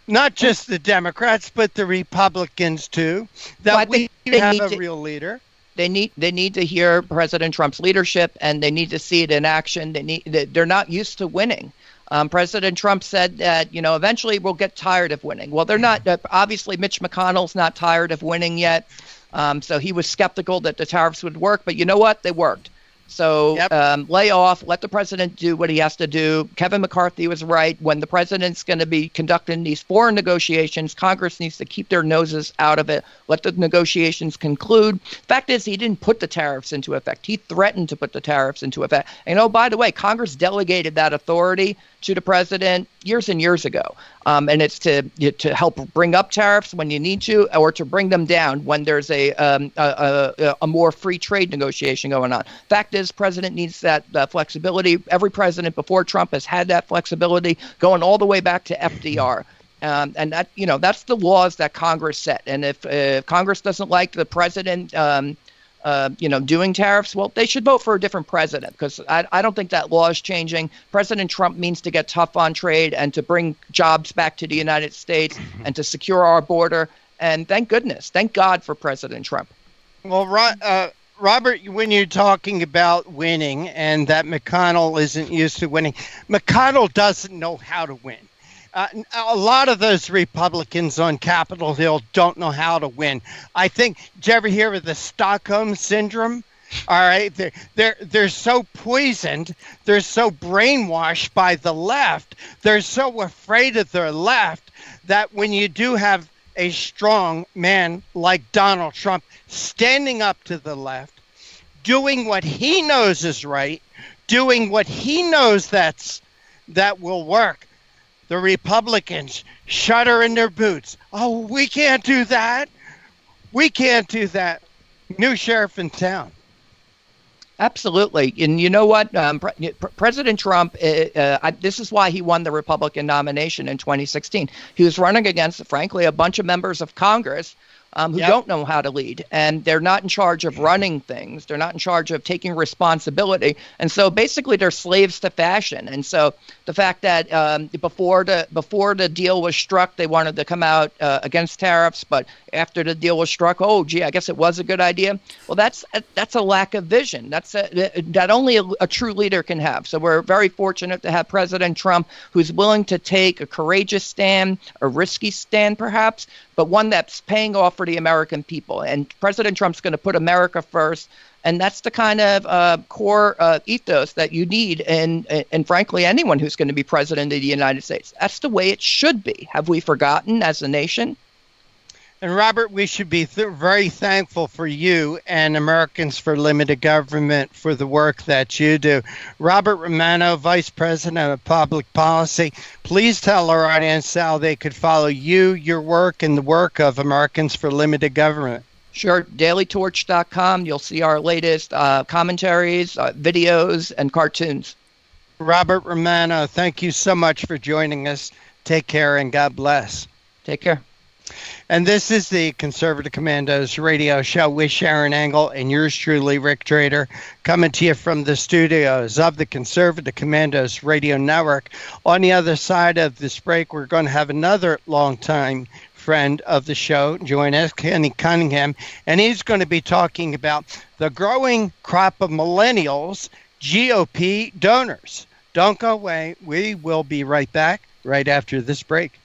Not just the Democrats, but the Republicans too. That we have a real leader.
They need to hear President Trump's leadership, and they need to see it in action. They're not used to winning. President Trump said that eventually we'll get tired of winning. Well, they're not. Obviously, Mitch McConnell's not tired of winning yet. So he was skeptical that the tariffs would work, but you know what? They worked. So lay off, let the president do what he has to do. Kevin McCarthy was right. When the president's going to be conducting these foreign negotiations, Congress needs to keep their noses out of it. Let the negotiations conclude. Fact is, he didn't put the tariffs into effect. He threatened to put the tariffs into effect. And by the way, Congress delegated that authority to the president years and years ago. And it's to help bring up tariffs when you need to, or to bring them down when there's a more free trade negotiation going on. Fact is, president needs that flexibility. Every president before Trump has had that flexibility, going all the way back to FDR. And that that's the laws that Congress set. And if Congress doesn't like the president doing tariffs, well, they should vote for a different president, because I don't think that law is changing. President Trump means to get tough on trade and to bring jobs back to the United States and to secure our border. And thank God for President Trump.
Well, Robert, when you're talking about winning and that McConnell isn't used to winning, McConnell doesn't know how to win. A lot of those Republicans on Capitol Hill don't know how to win. I think, did you ever hear of the Stockholm Syndrome? All right, they're so poisoned, they're so brainwashed by the left, they're so afraid of their left that when you do have a strong man like Donald Trump standing up to the left, doing what he knows is right, doing what he knows that will work, the Republicans shudder in their boots. Oh, we can't do that. We can't do that. New sheriff in town.
Absolutely. And you know what? President Trump, this is why he won the Republican nomination in 2016. He was running against, frankly, a bunch of members of Congress who don't know how to lead, and they're not in charge of running things. They're not in charge of taking responsibility. And so basically they're slaves to fashion. And so the fact that before the deal was struck, they wanted to come out against tariffs, but after the deal was struck, oh, gee, I guess it was a good idea. Well, that's a lack of vision. That only a true leader can have. So we're very fortunate to have President Trump, who's willing to take a courageous stand, a risky stand perhaps, but one that's paying off for the American people. And President Trump's going to put America first. And that's the kind of core ethos that you need in frankly, anyone who's going to be president of the United States. That's the way it should be. Have we forgotten as a nation?
And Robert, we should be very thankful for you and Americans for Limited Government for the work that you do. Robert Romano, Vice President of Public Policy, please tell our audience how they could follow you, your work, and the work of Americans for Limited Government.
Sure. DailyTorch.com. You'll see our latest commentaries, videos, and cartoons.
Robert Romano, thank you so much for joining us. Take care and God bless.
Take care.
And this is the Conservative Commandos radio show with Sharron Angle and yours truly, Rick Trader, coming to you from the studios of the Conservative Commandos radio network. On the other side of this break, we're going to have another longtime friend of the show join us, Kenny Cunningham, and he's going to be talking about the growing crop of millennials GOP donors. Don't go away. We will be right back right after this break.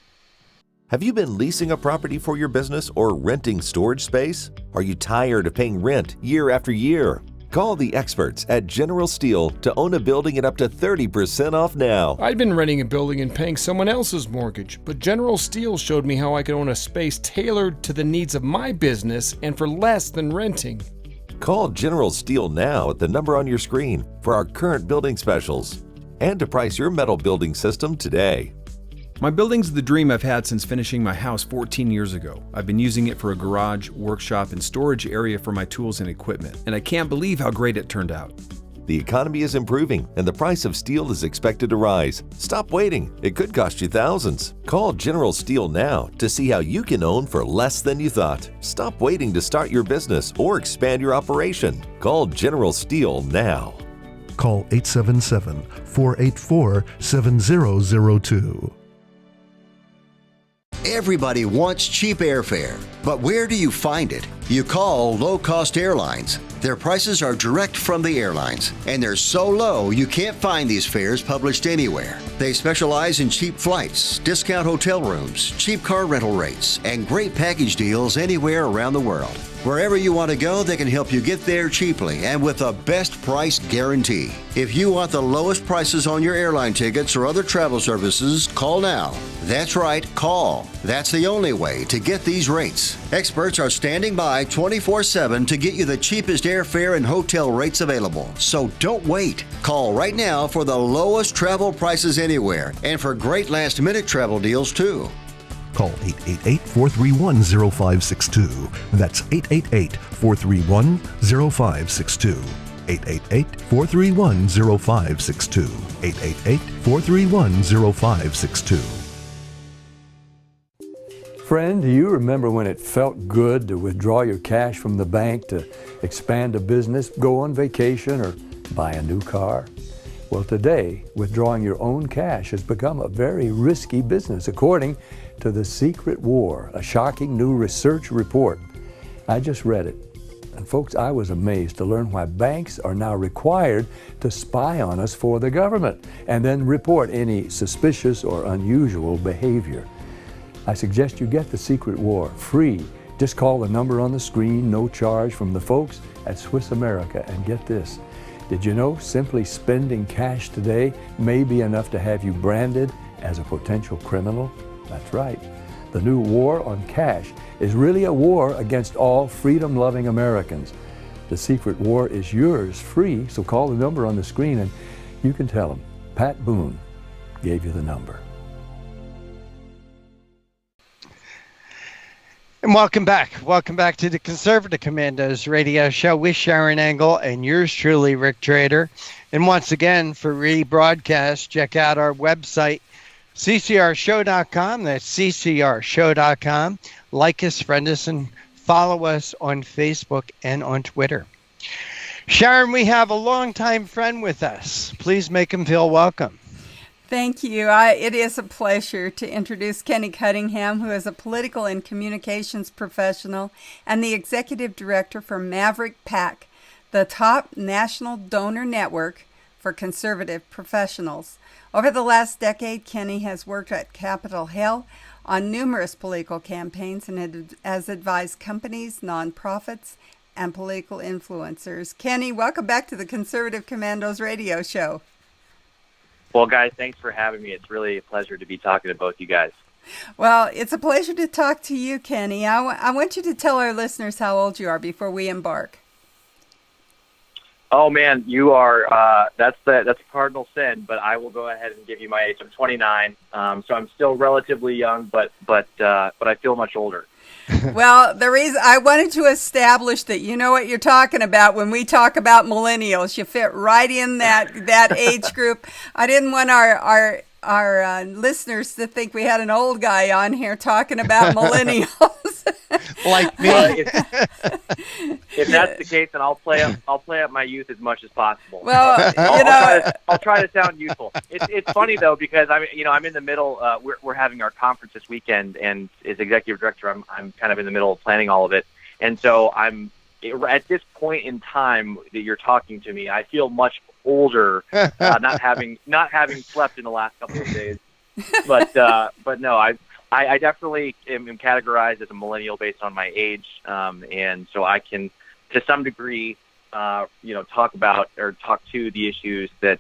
Have you been leasing a property for your business or renting storage space? Are you tired of paying rent year after year? Call the experts at General Steel to own a building at up to 30% off now.
I'd been renting a building and paying someone else's mortgage, but General Steel showed me how I could own a space tailored to the needs of my business and for less than renting.
Call General Steel now at the number on your screen for our current building specials and to price your metal building system today.
My building's the dream I've had since finishing my house 14 years ago. I've been using it for a garage, workshop, and storage area for my tools and equipment, and I can't believe how great it turned out.
The economy is improving, and the price of steel is expected to rise. Stop waiting. It could cost you thousands. Call General Steel now to see how you can own for less than you thought. Stop waiting to start your business or expand your operation. Call General Steel now.
Call 877-484-7002.
Everybody wants cheap airfare, but where do you find it? You call low-cost airlines. Their prices are direct from the airlines, and they're so low you can't find these fares published anywhere. They specialize in cheap flights, discount hotel rooms, cheap car rental rates, and great package deals anywhere around the world. Wherever you want to go, they can help you get there cheaply and with a best price guarantee. If you want the lowest prices on your airline tickets or other travel services, call now. That's right, call. That's the only way to get these rates. Experts are standing by 24/7 to get you the cheapest airfare and hotel rates available. So don't wait. Call right now for the lowest travel prices anywhere and for great last-minute travel deals too.
Call 888-431-0562. That's 888-431-0562. 888-431-0562. 888-431-0562.
Friend, do you remember when it felt good to withdraw your cash from the bank to expand a business, go on vacation, or buy a new car? Well, today, withdrawing your own cash has become a very risky business, according to The Secret War, a shocking new research report. I just read it. And folks, I was amazed to learn why banks are now required to spy on us for the government and then report any suspicious or unusual behavior. I suggest you get The Secret War free. Just call the number on the screen, no charge, from the folks at Swiss America. And get this, did you know simply spending cash today may be enough to have you branded as a potential criminal? That's right. The new war on cash is really a war against all freedom-loving Americans. The Secret War is yours free, so call the number on the screen and you can tell them Pat Boone gave you the number.
And welcome back. Welcome back to the Conservative Commandos radio show with Sharron Angle and yours truly, Rick Trader. And once again, for rebroadcast, check out our website, ccrshow.com. That's ccrshow.com. Like us, friend us, and follow us on Facebook and on Twitter. Sharron, we have a longtime friend with us. Please make him feel welcome.
Thank you. It is a pleasure to introduce Kenny Cunningham, who is a political and communications professional and the executive director for Maverick PAC, the top national donor network for conservative professionals. Over the last decade, Kenny has worked at Capitol Hill on numerous political campaigns and has advised companies, nonprofits, and political influencers. Kenny, welcome back to the Conservative Commandos radio show.
Well, guys, thanks for having me. It's really a pleasure to be talking to both you guys.
Well, it's a pleasure to talk to you, Kenny. I want you to tell our listeners how old you are before we embark.
Oh, man, you are, that's a cardinal sin, but I will go ahead and give you my age. I'm 29, so I'm still relatively young, but I feel much older.
Well, the reason I wanted to establish that you know what you're talking about when we talk about millennials. You fit right in that age group. I didn't want our listeners to think we had an old guy on here talking about millennials.
Like me.
If that's the case, then I'll play up my youth as much as possible.
Well,
I'll try to sound youthful. It's funny though because I'm in the middle. We're having our conference this weekend, and as executive director, I'm kind of in the middle of planning all of it, and so I'm at this point in time that you're talking to me. I feel much older, not having slept in the last couple of days, but no, I definitely am categorized as a millennial based on my age, and so I can, to some degree, talk about or talk to the issues that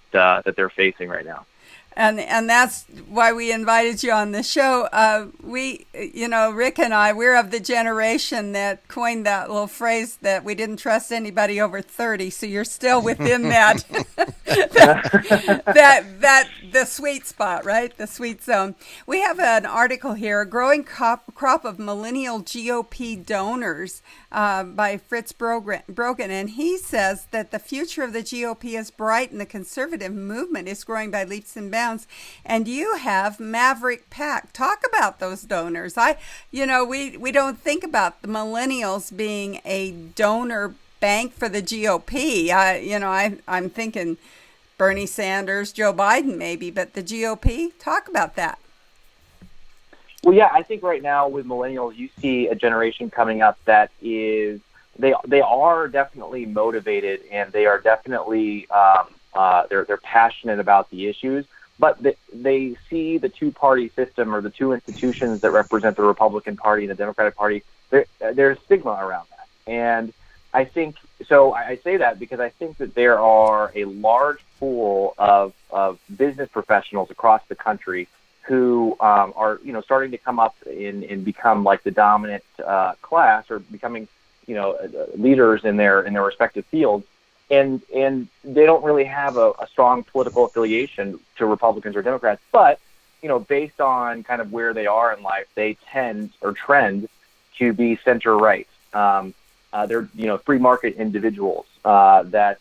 they're facing right now.
And that's why we invited you on the show. Rick and I, we're of the generation that coined that little phrase that we didn't trust anybody over 30. So you're still within that, the sweet spot, right? The sweet zone. We have an article here, A Growing Crop of Millennial GOP Donors by Fritz Brogan. And he says that the future of the GOP is bright and the conservative movement is growing by leaps and bounds. And you have Maverick PAC. Talk about those donors. We don't think about the millennials being a donor bank for the GOP. I'm thinking Bernie Sanders, Joe Biden maybe, but the GOP, talk about that.
Well, yeah, I think right now with millennials, you see a generation coming up that is, they are definitely motivated and they are definitely, they're passionate about the issues. But they see the two-party system or the two institutions that represent the Republican Party and the Democratic Party. There's stigma around that, and I think so. I say that because I think that there are a large pool of business professionals across the country who are starting to come up and become like the dominant class or becoming leaders in their respective fields. And they don't really have a strong political affiliation to Republicans or Democrats, but based on kind of where they are in life, they tend or trend to be center right. They're free market individuals that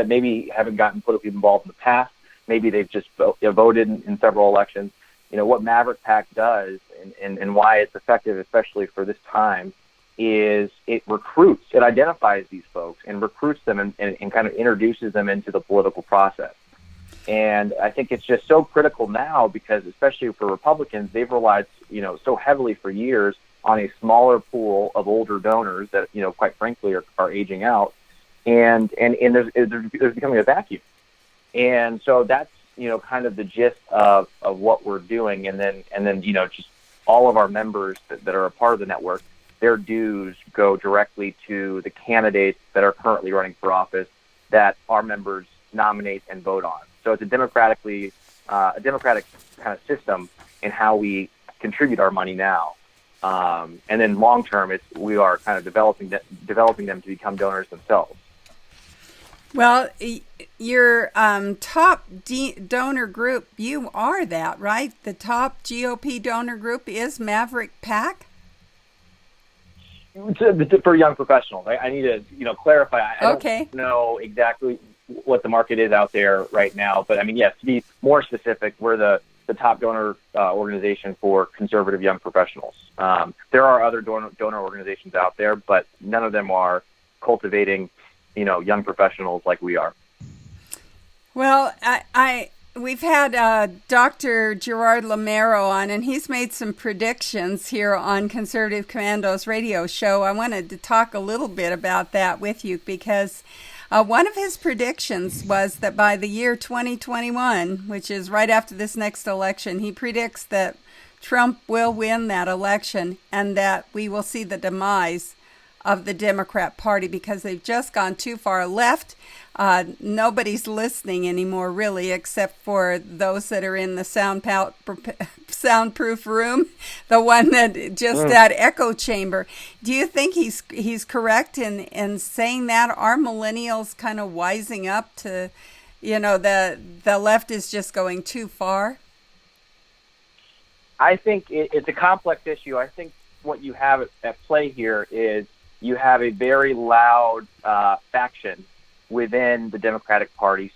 maybe haven't gotten politically involved in the past. Maybe they've just voted in several elections. What Maverick PAC does, and why it's effective, especially for this time, is it recruits, it identifies these folks and recruits them and kind of introduces them into the political process. And I think it's just so critical now because, especially for Republicans, they've relied, so heavily for years on a smaller pool of older donors that, quite frankly, are aging out, and there's becoming a vacuum. And so that's, kind of the gist of what we're doing. And then, just all of our members that are a part of the network, their dues go directly to the candidates that are currently running for office that our members nominate and vote on. So it's a democratic kind of system in how we contribute our money now. And then long term, we are kind of developing them to become donors themselves.
Well, your top donor group, you are that, right? The top GOP donor group is Maverick PAC?
For young professionals, I need to clarify. I don't know exactly what the market is out there right now, but I mean, yes, to be more specific, we're the top donor organization for conservative young professionals. There are other donor organizations out there, but none of them are cultivating, young professionals like we are.
Well, we've had Dr. Gerard Lamero on, and he's made some predictions here on Conservative Commandos radio show. I wanted to talk a little bit about that with you because one of his predictions was that by the year 2021, which is right after this next election, he predicts that Trump will win that election and that we will see the demise of the Democrat Party because they've just gone too far left. Nobody's listening anymore, really, except for those that are in the soundproof room, the one that just that echo chamber. Do you think he's correct in saying that? Are millennials kind of wising up to, the left is just going too far?
I think it's a complex issue. I think what you have at play here is you have a very loud faction within the Democratic Party,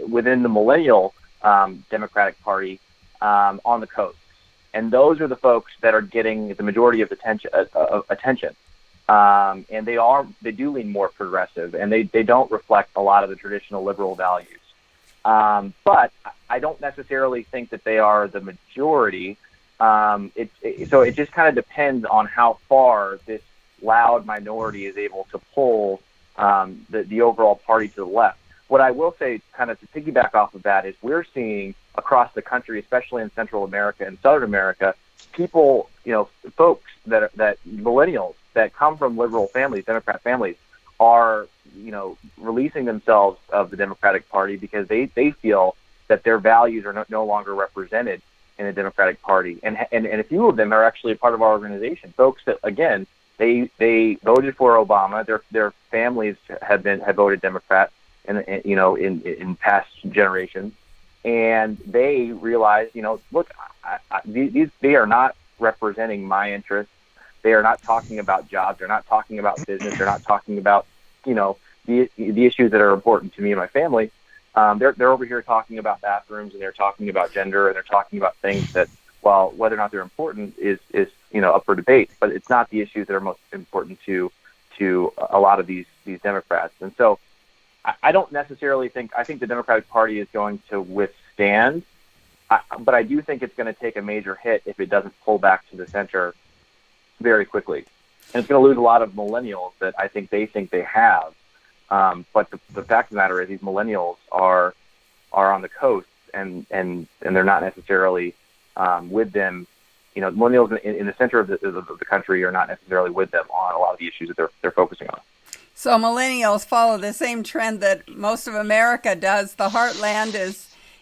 within the millennial Democratic Party on the coast. And those are the folks that are getting the majority of attention. And they do lean more progressive, and they don't reflect a lot of the traditional liberal values. But I don't necessarily think that they are the majority. So it just kind of depends on how far this loud minority is able to pull the overall party to the left. What I will say, kind of to piggyback off of that, is we're seeing across the country, especially in Central America and Southern America, people, folks that millennials that come from liberal families, Democrat families, are, releasing themselves of the Democratic Party because they feel that their values are no longer represented in the Democratic Party. And a few of them are actually a part of our organization. Folks that, again, they voted for Obama. Their families have voted Democrat, in past generations, and they realize, look, they are not representing my interests. They are not talking about jobs. They're not talking about business. They're not talking about, the issues that are important to me and my family. They're over here talking about bathrooms, and they're talking about gender, and they're talking about things that, well, whether or not they're important is up for debate, but it's not the issues that are most important to a lot of these Democrats. And so I don't necessarily I think the Democratic Party is going to withstand, but I do think it's going to take a major hit if it doesn't pull back to the center very quickly. And it's going to lose a lot of millennials that I think they have. But the fact of the matter is these millennials are on the coast and they're not necessarily with them. Millennials in the center of the country are not necessarily with them on a lot of the issues that they're focusing on.
So millennials follow the same trend that most of America does. The heartland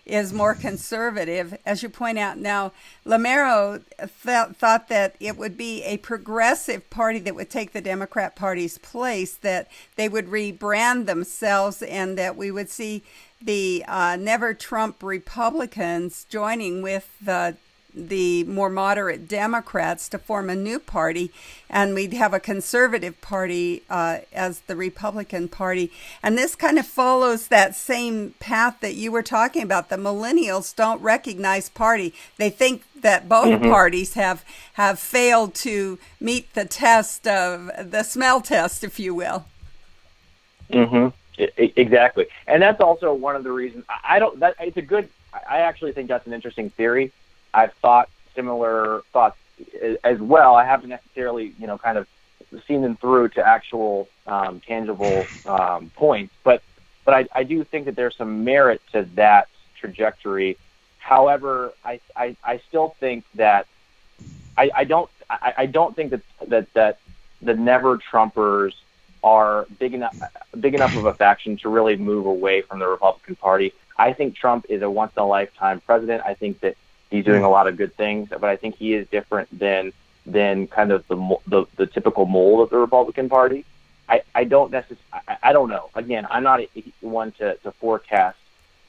is more conservative, as you point out. Now, Lamero thought that it would be a progressive party that would take the Democrat Party's place, that they would rebrand themselves, and that we would see the Never Trump Republicans joining with the more moderate Democrats to form a new party, and we'd have a conservative party as the Republican Party. And this kind of follows that same path that you were talking about. The millennials don't recognize party. They think that both parties have failed to meet the test of the smell test, if you will.
Exactly, and that's also one of the reasons it's a good. I actually think that's an interesting theory. I've thought similar thoughts as well. I haven't necessarily, kind of seen them through to actual tangible points, but I do think that there's some merit to that trajectory. However, I still think that I don't think that the never Trumpers are big enough of a faction to really move away from the Republican Party. I think Trump is a once in a lifetime president. I think that he's doing a lot of good things, but I think he is different than kind of the typical mold of the Republican Party. I don't know. Again, I'm not one to forecast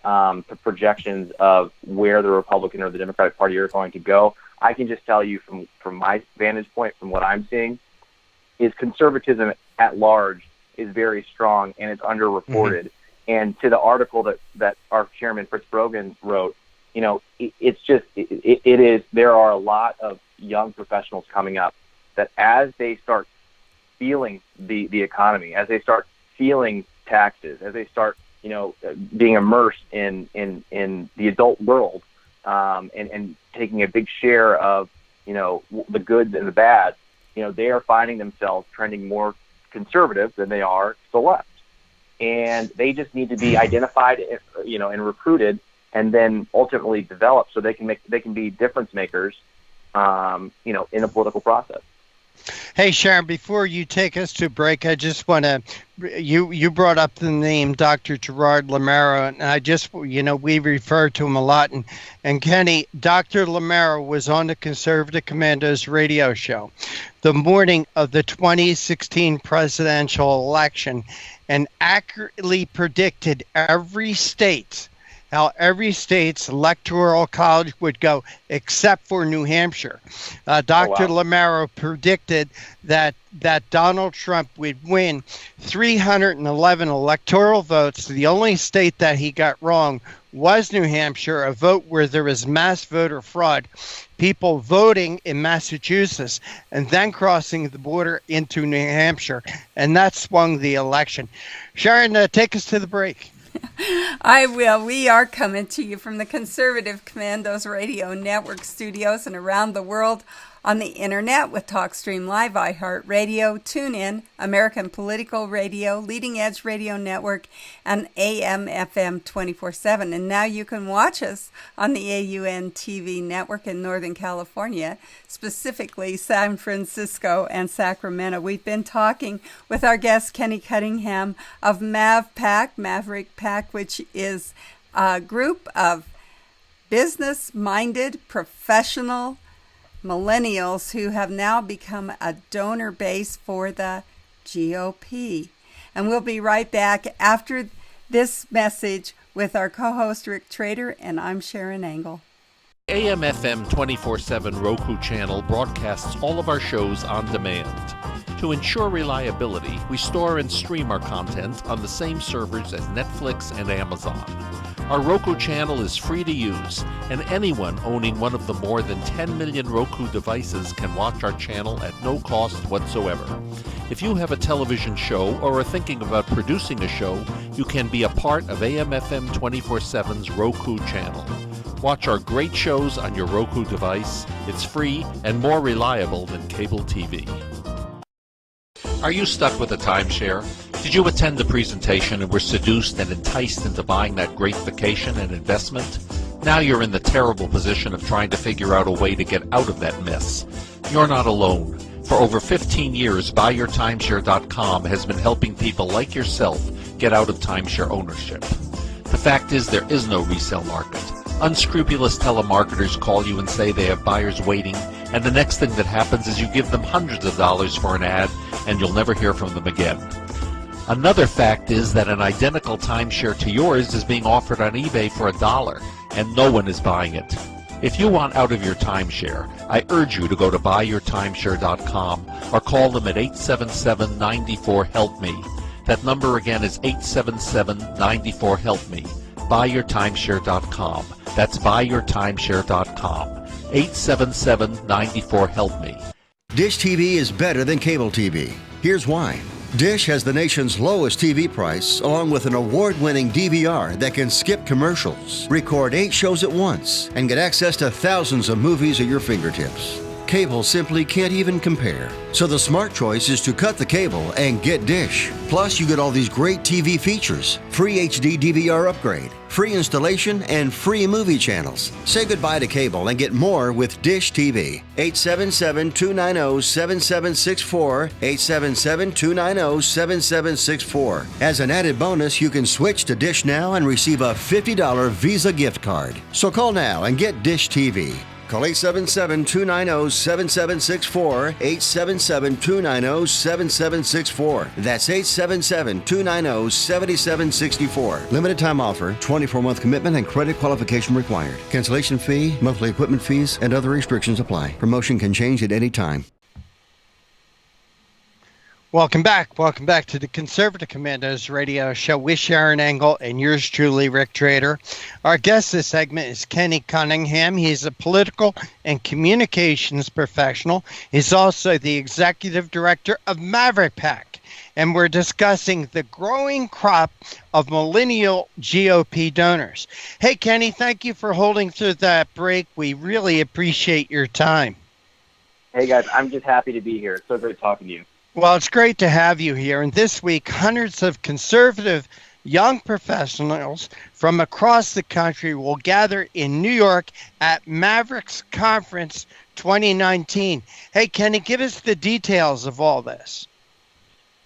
the projections of where the Republican or the Democratic Party are going to go. I can just tell you from my vantage point, from what I'm seeing, is conservatism at large is very strong and it's underreported. And to the article that our chairman Fritz Brogan wrote, it is. There are a lot of young professionals coming up that as they start feeling the economy, as they start feeling taxes, as they start being immersed in the adult world, and taking a big share of the good and the bad, they are finding themselves trending more conservative than they are to the left, and they just need to be identified, and recruited, and then ultimately developed so they can be difference makers, in the political process.
Hey, Sharron, before you take us to break, I just want to, you brought up the name Dr. Gerard Lamaro, and I just, we refer to him a lot. And Kenny, Dr. Lamaro was on the Conservative Commandos radio show the morning of the 2016 presidential election and accurately predicted how every state's electoral college would go except for New Hampshire. Dr. Lamaro predicted that Donald Trump would win 311 electoral votes. The only state that he got wrong was New Hampshire, a vote where there was mass voter fraud, people voting in Massachusetts and then crossing the border into New Hampshire, and that swung the election. Sharron, take us to the break.
I will. We are coming to you from the Conservative Commandos Radio Network studios and around the world on the internet with TalkStream Live, iHeartRadio, TuneIn, American Political Radio, Leading Edge Radio Network, and AM/FM 24/7. And now you can watch us on the AUN TV network in Northern California, specifically San Francisco and Sacramento. We've been talking with our guest, Kenny Cunningham of Maverick PAC, which is a group of business-minded, professional millennials who have now become a donor base for the GOP. And we'll be right back after this message with our co-host Rick Trader, and I'm Sharron Angle.
AM/FM 24/7 Roku channel broadcasts all of our shows on demand. To ensure reliability, we store and stream our content on the same servers as Netflix and Amazon. Our Roku channel is free to use, and anyone owning one of the more than 10 million Roku devices can watch our channel at no cost whatsoever. If you have a television show or are thinking about producing a show, you can be a part of AM/FM 24/7's Roku channel. Watch our great shows on your Roku device. It's free and more reliable than cable TV. Are you stuck with a timeshare? Did you attend the presentation and were seduced and enticed into buying that great vacation and investment? Now you're in the terrible position of trying to figure out a way to get out of that mess. You're not alone. For over 15 years, BuyYourTimeshare.com has been helping people like yourself get out of timeshare ownership. The fact is there is no resale market. Unscrupulous telemarketers call you and say they have buyers waiting, and the next thing that happens is you give them hundreds of dollars for an ad, and you'll never hear from them again. Another fact is that an identical timeshare to yours is being offered on eBay for $1, and no one is buying it. If you want out of your timeshare, I urge you to go to BuyYourTimeshare.com or call them at 877-94-HELP-ME. That number again is 877-94-HELP-ME. BuyYourTimeshare.com. That's BuyYourTimeshare.com. 877-94-HELP-ME.
Dish TV is better than cable TV. Here's why. Dish has the nation's lowest TV price, along with an award-winning DVR that can skip commercials, record 8 shows at once, and get access to thousands of movies at your fingertips. Cable simply can't even compare. So the smart choice is to cut the cable and get Dish. Plus, you get all these great TV features, free HD DVR upgrade, free installation, and free movie channels. Say goodbye to cable and get more with Dish TV. 877-290-7764, 877-290-7764. As an added bonus, you can switch to Dish now and receive a $50 Visa gift card. So call now and get Dish TV. Call 877-290-7764, 877-290-7764. That's 877-290-7764. Limited time offer, 24-month commitment and credit qualification required. Cancellation fee, monthly equipment fees, and other restrictions apply. Promotion can change at any time.
Welcome back. Welcome back to the Conservative Commandos radio show with Sharron Angle and yours truly, Rick Trader. Our guest this segment is Kenny Cunningham. He's a political and communications professional. He's also the executive director of Maverick PAC. And we're discussing the growing crop of millennial GOP donors. Hey, Kenny, thank you for holding through that break. We really appreciate your time.
Hey, guys, I'm just happy to be here. It's so great talking to you.
Well, it's great to have you here. And this week, hundreds of conservative young professionals from across the country will gather in New York at Mavericks Conference 2019. Hey, Kenny, give us the details of all this.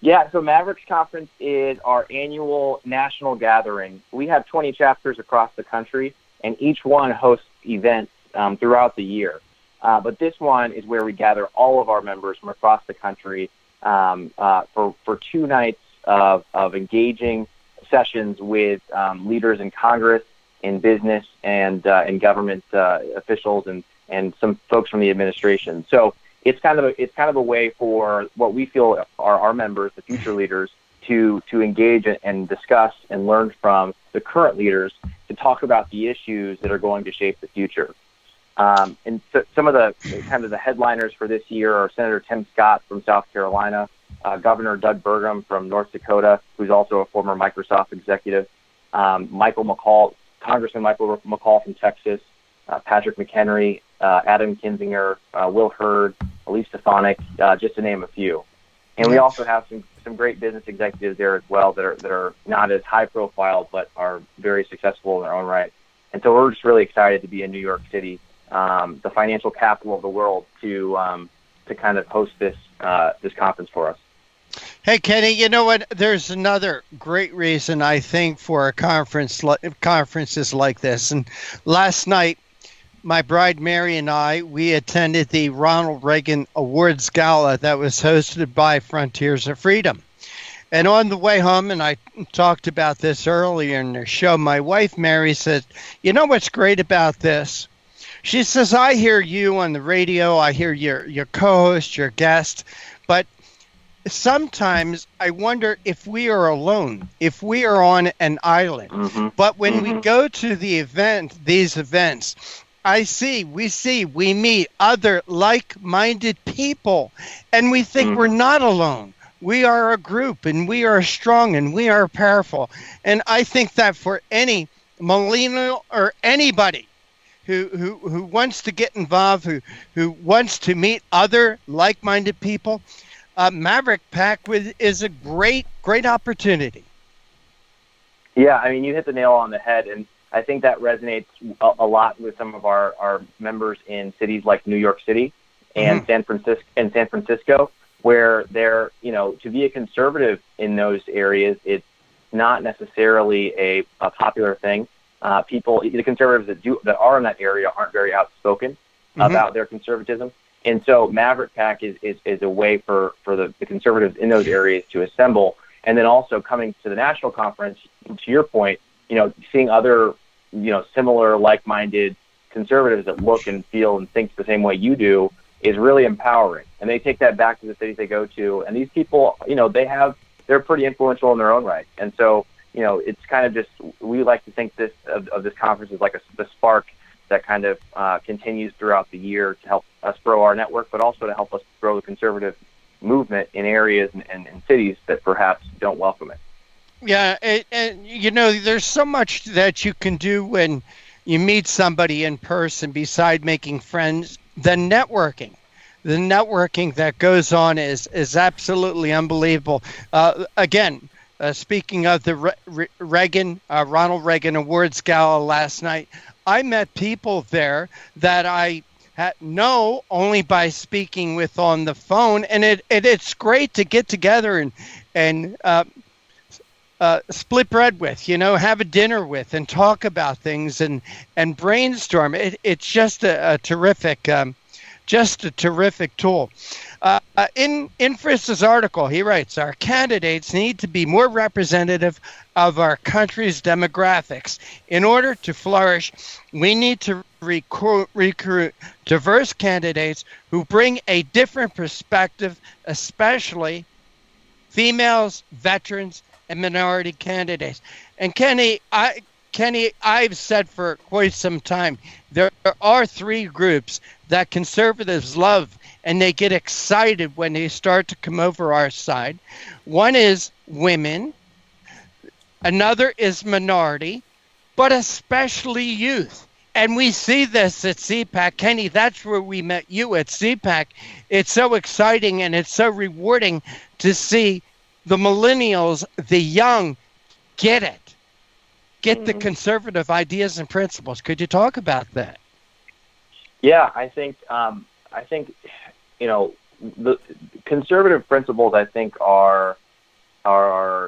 Yeah, so Mavericks Conference is our annual national gathering. We have 20 chapters across the country, and each one hosts events throughout the year. But this one is where we gather all of our members from across the country for 2 nights of engaging sessions with leaders in Congress, in business, and in government officials, and some folks from the administration. So it's kind of a way for what we feel are our members, the future leaders, to engage and discuss and learn from the current leaders to talk about the issues that are going to shape the future. And so some of the kind of the headliners for this year are Senator Tim Scott from South Carolina, Governor Doug Burgum from North Dakota, who's also a former Microsoft executive, Congressman Michael McCall from Texas, Patrick McHenry, Adam Kinzinger, Will Hurd, Elise Stefanik, just to name a few. And we also have some great business executives there as well that are not as high profile but are very successful in their own right. And so we're just really excited to be in New York City, the financial capital of the world, to kind of host this conference for us.
Hey, Kenny, you know what? There's another great reason, I think, for conferences like this. And last night, my bride Mary and we attended the Ronald Reagan Awards Gala that was hosted by Frontiers of Freedom. And on the way home, and I talked about this earlier in the show, my wife Mary said, you know what's great about this? She says, I hear you on the radio, I hear your co-host, your guest, but sometimes I wonder if we are alone, if we are on an island. Mm-hmm. But when we go to these events, we meet other like-minded people, and we think we're not alone. We are a group, and we are strong, and we are powerful. And I think that for any millennial or anybody who wants to get involved, who wants to meet other like-minded people, Maverick PAC is a great opportunity.
Yeah, I mean, you hit the nail on the head, and I think that resonates a lot with some of our members in cities like New York City and San Francisco, where they're, to be a conservative in those areas, it's not necessarily a popular thing. The conservatives that are in that area aren't very outspoken about their conservatism. And so Maverick PAC is a way for the conservatives in those areas to assemble. And then also coming to the national conference, to your point, seeing other, similar like-minded conservatives that look and feel and think the same way you do is really empowering. And they take that back to the cities they go to. And these people, they're pretty influential in their own right. And so, it's kind of just, we like to think of this conference as like the spark that kind of continues throughout the year to help us grow our network, but also to help us grow the conservative movement in areas and cities that perhaps don't welcome it.
Yeah, and there's so much that you can do when you meet somebody in person beside making friends. The networking that goes on is absolutely unbelievable. Again, speaking of the Ronald Reagan Awards Gala last night, I met people there that I know only by speaking with on the phone, and it's great to get together and split bread with, have a dinner with, and talk about things and brainstorm. It's just a terrific tool. In Friss's article, he writes, our candidates need to be more representative of our country's demographics. In order to flourish, we need to recruit diverse candidates who bring a different perspective, especially females, veterans, and minority candidates. And Kenny, I've said for quite some time, there are three groups that conservatives love, and they get excited when they start to come over our side. One is women, another is minority, but especially youth. And we see this at CPAC. Kenny, that's where we met you, at CPAC. It's so exciting and it's so rewarding to see the millennials, the young, get it. Get the conservative ideas and principles. Could you talk about that?
Yeah, I think the conservative principles, I think, are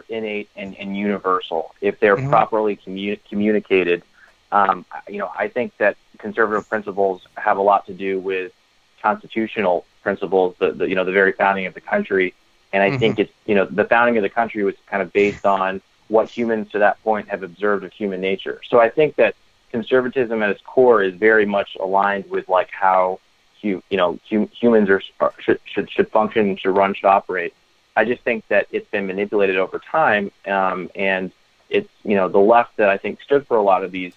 innate and universal if they're properly communicated. I think that conservative principles have a lot to do with constitutional principles, the very founding of the country. And I think it's, the founding of the country was kind of based on what humans to that point have observed of human nature. So I think that conservatism at its core is very much aligned with like how humans should function, should operate. I just think that it's been manipulated over time, and it's the left that I think stood for a lot of these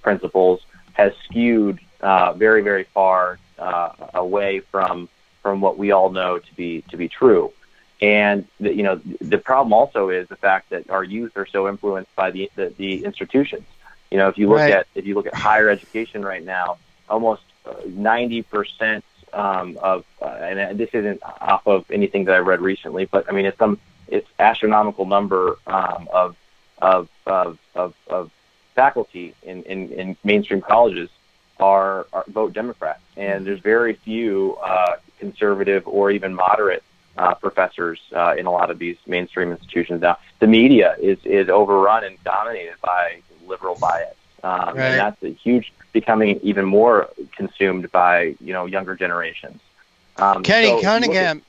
principles has skewed very, very far away from what we all know to be true. And the problem also is the fact that our youth are so influenced by the institutions. If you look at higher education right now, almost 90% of and this isn't off of anything that I read recently, but I mean it's astronomical number of faculty in mainstream colleges are vote Democrat, and there's very few conservative or even moderate professors in a lot of these mainstream institutions now. The media is overrun and dominated by liberal bias, and that's becoming even more consumed by younger generations.
Kenny Cunningham,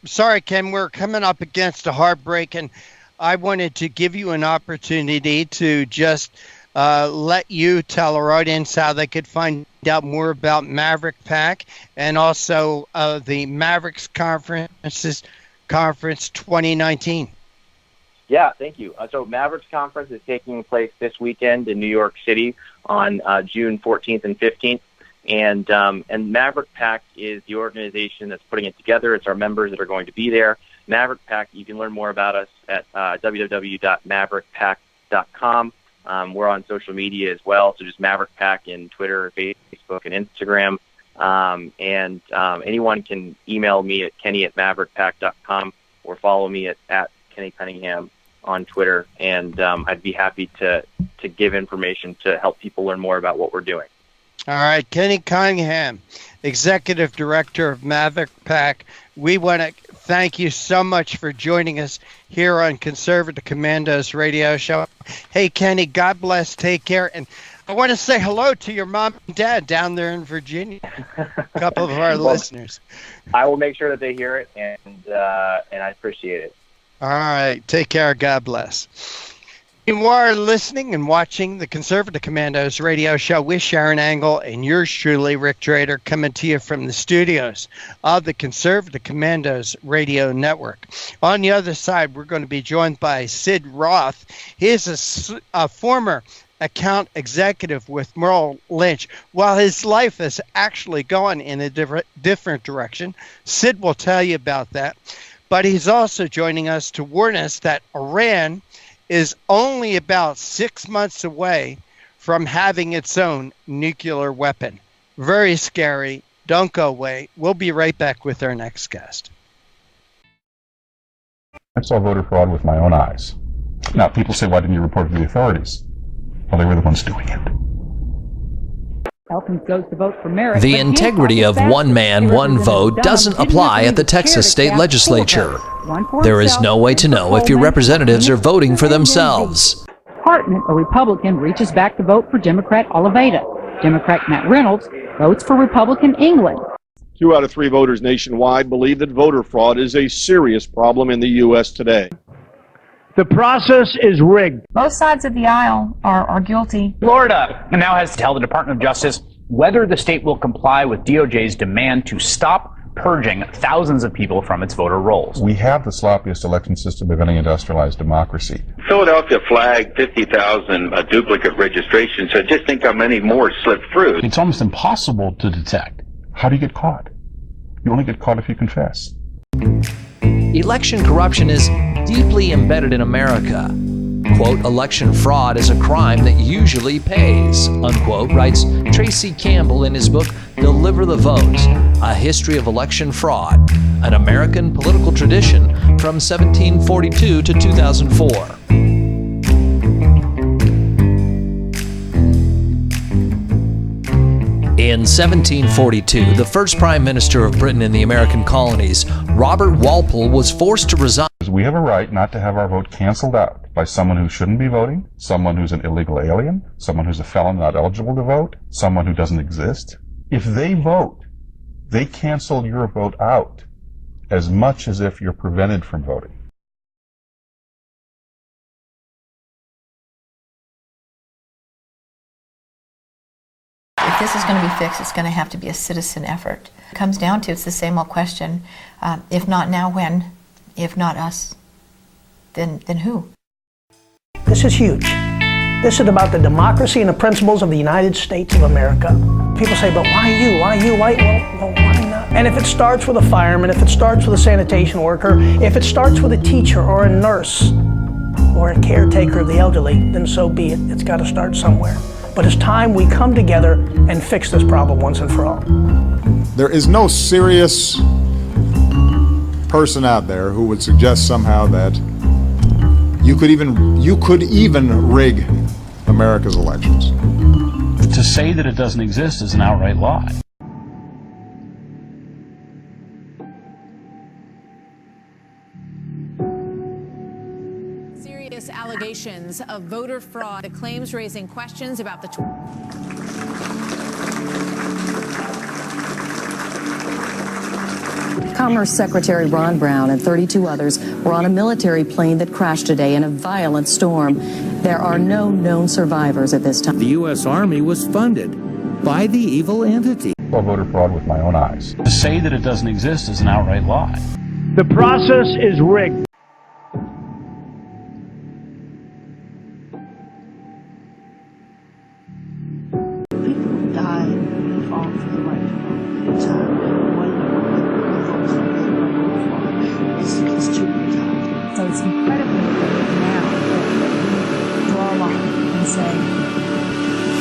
sorry Ken, we're coming up against a hard break, and I wanted to give you an opportunity to just let you tell our audience how they could find out more about Maverick PAC and also the Mavericks Conference 2019.
Yeah, thank you. So Mavericks Conference is taking place this weekend in New York City on June 14th and 15th. And Maverick PAC is the organization that's putting it together. It's our members that are going to be there. Maverick PAC, you can learn more about us at www.maverickpac.com. We're on social media as well, so just Maverick PAC in Twitter, Facebook, and Instagram. And anyone can email me at kenny@maverickpac.com or follow me at Kenny Cunningham on Twitter, and I'd be happy to give information to help people learn more about what we're doing.
All right, Kenny Cunningham, Executive Director of Maverick PAC. We want to thank you so much for joining us here on Conservative Commandos Radio Show. Hey, Kenny, God bless. Take care. And I want to say hello to your mom and dad down there in Virginia, a couple of our listeners.
I will make sure that they hear it, and I appreciate it.
All right. Take care. God bless. You are listening and watching the Conservative Commandos Radio Show with Sharron Angle and yours truly, Rick Trader, coming to you from the studios of the Conservative Commandos Radio Network. On the other side, we're going to be joined by Sid Roth. He is a former account executive with Merrill Lynch. While his life has actually gone in a different direction, Sid will tell you about that. But he's also joining us to warn us that Iran is only about 6 months away from having its own nuclear weapon. Very scary. Don't go away. We'll be right back with our next guest.
I saw voter fraud with my own eyes. Now, people say, why didn't you report it to the authorities? Well, they were the ones doing it.
Elkins goes to vote for Merrick.
The integrity of one man, one vote doesn't apply at the Texas state legislature. There is no way to know if your representatives are voting for themselves.
Department, a Republican, reaches back to vote for Democrat Oliveira. Democrat Matt Reynolds votes for Republican England.
2 out of 3 voters nationwide believe that voter fraud is a serious problem in the U.S. today.
The process is rigged.
Both sides of the aisle are guilty.
Florida now has to tell the Department of Justice whether the state will comply with DOJ's demand to stop purging thousands of people from its voter rolls.
We have the sloppiest election system of any industrialized democracy.
Philadelphia flagged 50,000 duplicate registrations, so just think how many more slipped through.
It's almost impossible to detect. How do you get caught? You only get caught if you confess.
Election corruption is deeply embedded in America. Quote, election fraud is a crime that usually pays, unquote, writes Tracy Campbell in his book, Deliver the Vote, A History of Election Fraud, an American political tradition from 1742 to 2004. In 1742, the first Prime Minister of Britain in the American colonies, Robert Walpole, was forced to resign.
We have a right not to have our vote canceled out by someone who shouldn't be voting, someone who's an illegal alien, someone who's a felon not eligible to vote, someone who doesn't exist. If they vote, they cancel your vote out as much as if you're prevented from voting.
If this is going to be fixed, it's going to have to be a citizen effort. It comes down to, it's the same old question, if not now, when? If not us, then who?
This is huge. This is about the democracy and the principles of the United States of America. People say, but why you? Why you? Why? Well, why not? And if it starts with a fireman, if it starts with a sanitation worker, if it starts with a teacher or a nurse or a caretaker of the elderly, then so be it. It's got to start somewhere. But it's time we come together and fix this problem once and for all.
There is no serious person out there who would suggest somehow that you could even rig America's elections.
To say that it doesn't exist is an outright lie.
Serious allegations of voter fraud, the claims raising questions about the
Commerce Secretary Ron Brown and 32 others were on a military plane that crashed today in a violent storm. There are no known survivors at this time.
The U.S. Army was funded by the evil entity.
I saw voter fraud with my own eyes.
To say that it doesn't exist is an outright lie.
The process is rigged.
People die and they fall for the right it's too brutal.
So it's incredibly important now that we draw a line and say,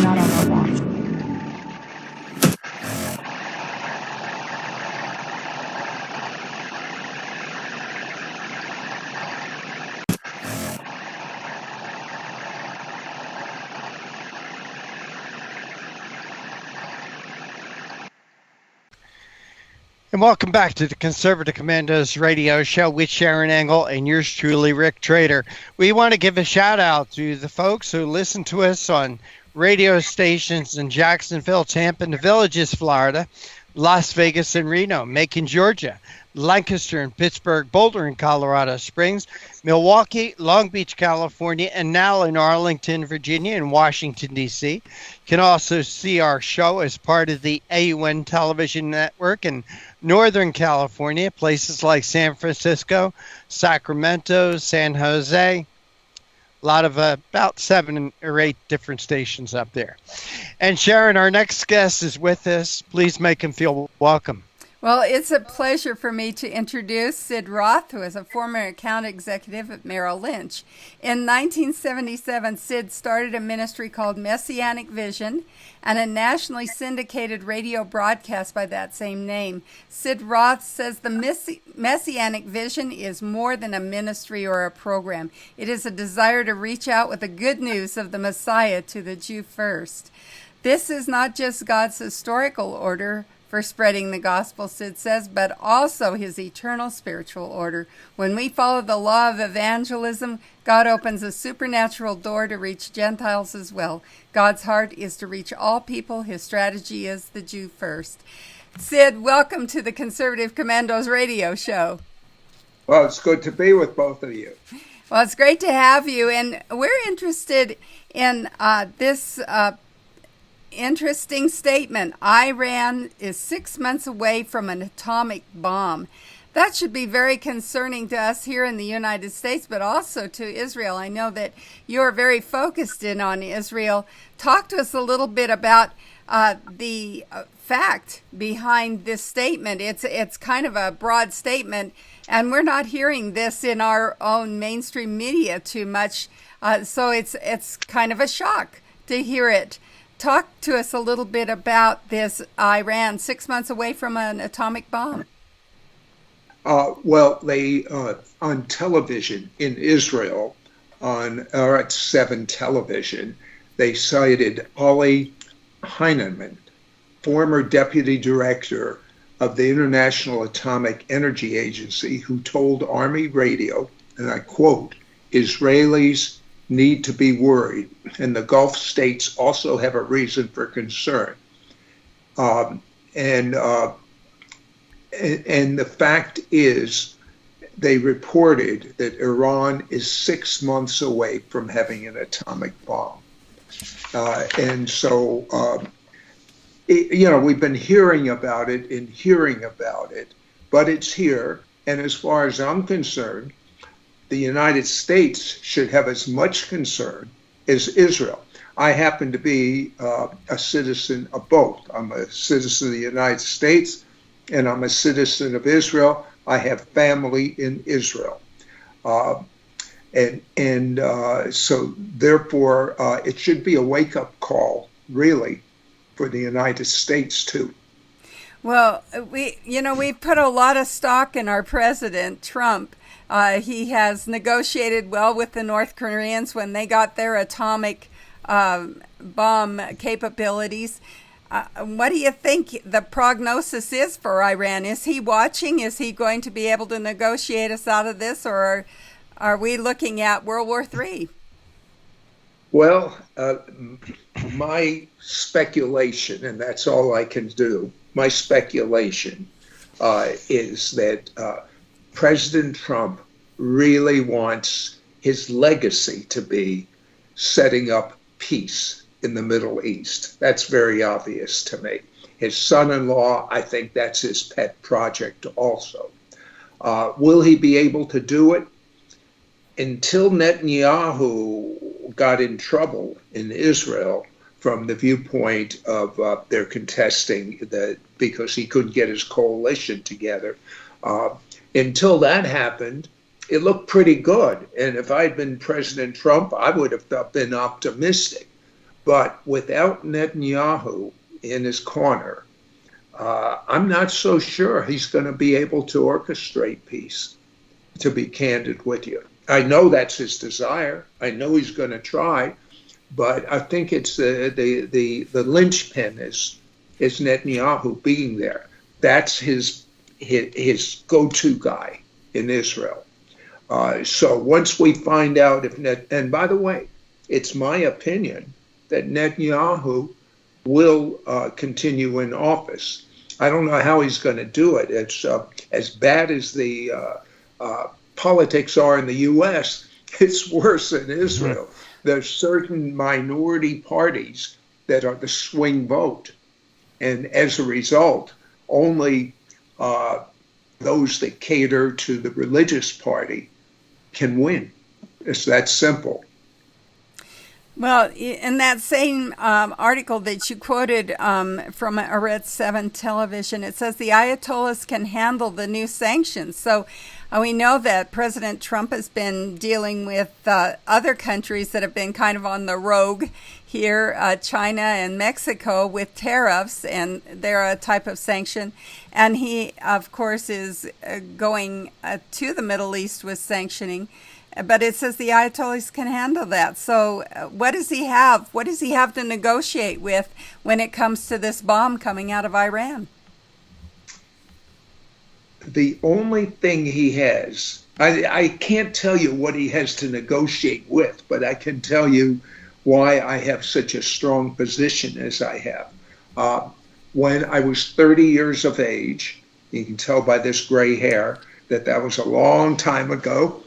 not on our watch.
And welcome back to the Conservative Commandos radio show with Sharron Angle and yours truly, Rick Trader. We want to give a shout out to the folks who listen to us on radio stations in Jacksonville, Tampa, and the Villages, Florida, Las Vegas and Reno, Macon, Georgia, Lancaster and Pittsburgh, Boulder and Colorado Springs, Milwaukee, Long Beach, California, and now in Arlington, Virginia, and Washington, D.C. You can also see our show as part of the AUN television network in Northern California, places like San Francisco, Sacramento, San Jose, A lot of about 7 or 8 different stations up there. And Sharron, our next guest is with us. Please make him feel welcome.
Well, it's a pleasure for me to introduce Sid Roth, who is a former account executive at Merrill Lynch. In 1977, Sid started a ministry called Messianic Vision and a nationally syndicated radio broadcast by that same name. Sid Roth says the Messianic Vision is more than a ministry or a program. It is a desire to reach out with the good news of the Messiah to the Jew first. This is not just God's historical order for spreading the gospel, Sid says, but also his eternal spiritual order. When we follow the law of evangelism, God opens a supernatural door to reach Gentiles as well. God's heart is to reach all people. His strategy is the Jew first. Sid, welcome to the Conservative Commandos radio show.
Well, it's good to be with both of you.
Well, it's great to have you, and we're interested in this interesting statement. Iran is 6 months away from an atomic bomb. That should be very concerning to us here in the United States, but also to Israel. I know that you're very focused in on Israel. Talk to us a little bit about the fact behind this statement. It's kind of a broad statement, and we're not hearing this in our own mainstream media too much. So it's kind of a shock to hear it. Talk to us a little bit about this Iran 6 months away from an atomic bomb.
Well, they on television in Israel, at 7 television, they cited Ali Heinemann, former deputy director of the International Atomic Energy Agency, who told Army Radio, and I quote, "Israelis need to be worried, and the Gulf states also have a reason for concern." And the fact is, they reported that Iran is 6 months away from having an atomic bomb. And so, we've been hearing about it, but it's here. And as far as I'm concerned, the United States should have as much concern as Israel. I happen to be a citizen of both. I'm a citizen of the United States, and I'm a citizen of Israel. I have family in Israel. So therefore, it should be a wake-up call, really, for the United States, too.
Well, we've put a lot of stock in our president, Trump. He has negotiated well with the North Koreans when they got their atomic bomb capabilities. What do you think the prognosis is for Iran? Is he watching? Is he going to be able to negotiate us out of this, or are we looking at World War III?
Well, my speculation, and that's all I can do, my speculation is that President Trump really wants his legacy to be setting up peace in the Middle East. That's very obvious to me. His son-in-law, I think that's his pet project also. Will he be able to do it? Until Netanyahu got in trouble in Israel from the viewpoint of their contesting because he couldn't get his coalition together, until that happened, it looked pretty good. And if I'd been President Trump, I would have been optimistic. But without Netanyahu in his corner, I'm not so sure he's going to be able to orchestrate peace, to be candid with you. I know that's his desire. I know he's going to try. But I think it's the linchpin is Netanyahu being there. That's his go-to guy in Israel. So once we find out and by the way, it's my opinion that Netanyahu will continue in office. I don't know how he's going to do it. It's as bad as the politics are in the U.S., it's worse in Israel. There's certain minority parties that are the swing vote. And as a result, only those that cater to the religious party can win. It's that simple.
Well, in that same article that you quoted from Red 7 television, it says the Ayatollahs can handle the new sanctions. So we know that President Trump has been dealing with other countries that have been kind of on the rogue here, China and Mexico, with tariffs, and they're a type of sanction. And he, of course, is going to the Middle East with sanctioning. But it says the Ayatollahs can handle that. So what does he have? What does he have to negotiate with when it comes to this bomb coming out of Iran?
The only thing he has, I can't tell you what he has to negotiate with, but I can tell you why I have such a strong position as I have. When I was 30 years of age, you can tell by this gray hair that was a long time ago.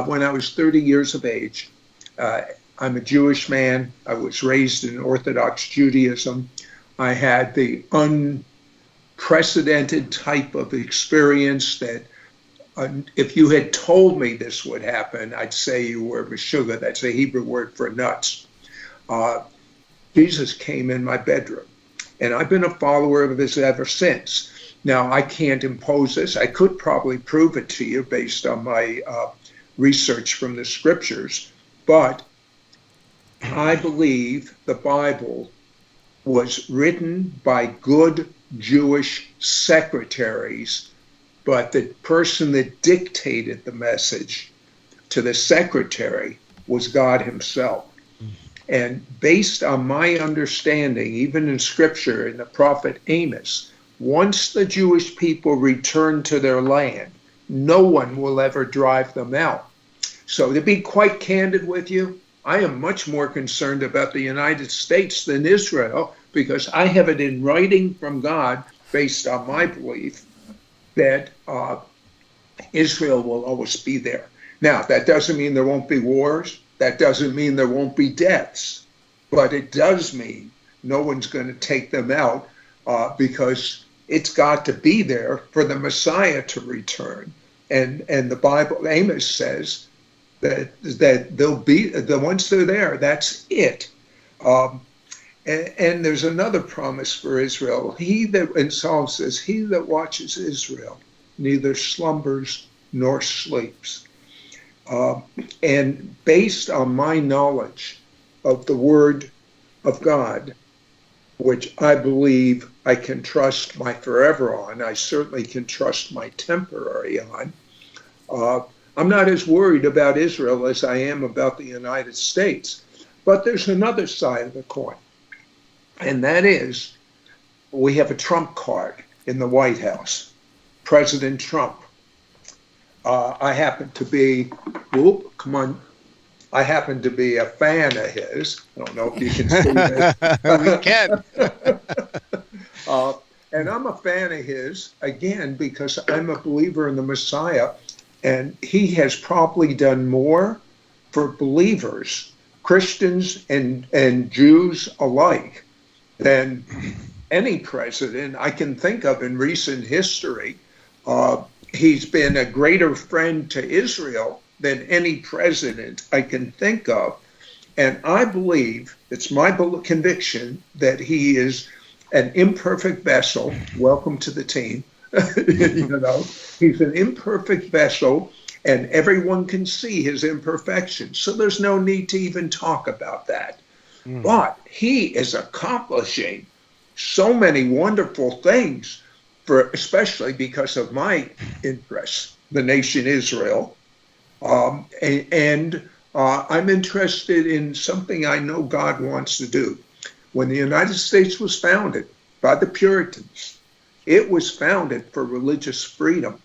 When I was 30 years of age, I'm a Jewish man. I was raised in Orthodox Judaism. I had the unprecedented type of experience that if you had told me this would happen, I'd say you were meshuggah. That's a Hebrew word for nuts. Jesus came in my bedroom, and I've been a follower of his ever since. Now, I can't impose this. I could probably prove it to you based on my research from the scriptures, but I believe the Bible was written by good Jewish secretaries, but the person that dictated the message to the secretary was God himself. And based on my understanding, even in scripture, in the prophet Amos, once the Jewish people return to their land, no one will ever drive them out. So to be quite candid with you, I am much more concerned about the United States than Israel, because I have it in writing from God, based on my belief, that Israel will always be there. Now, that doesn't mean there won't be wars. That doesn't mean there won't be deaths. But it does mean no one's going to take them out because it's got to be there for the Messiah to return. And the Bible, Amos says, that they'll be, once they're there, that's it. And there's another promise for Israel. He that, in Psalm says, he that watches Israel neither slumbers nor sleeps. And based on my knowledge of the Word of God, which I believe I can trust my forever on, I certainly can trust my temporary on, I'm not as worried about Israel as I am about the United States. But there's another side of the coin, and that is we have a Trump card in the White House, President Trump. I happen to be, I happen to be a fan of his. I don't know if you can see that.
We can.
And I'm a fan of his, again, because I'm a believer in the Messiah. And he has probably done more for believers, Christians and Jews alike, than any president I can think of in recent history. He's been a greater friend to Israel than any president I can think of. And I believe, it's my conviction, that he is an imperfect vessel. Welcome to the team. He's an imperfect vessel, and everyone can see his imperfections. So there's no need to even talk about that. But he is accomplishing so many wonderful things, especially because of my interests, the nation Israel. And I'm interested in something I know God wants to do. When the United States was founded by the Puritans, it was founded for religious freedom,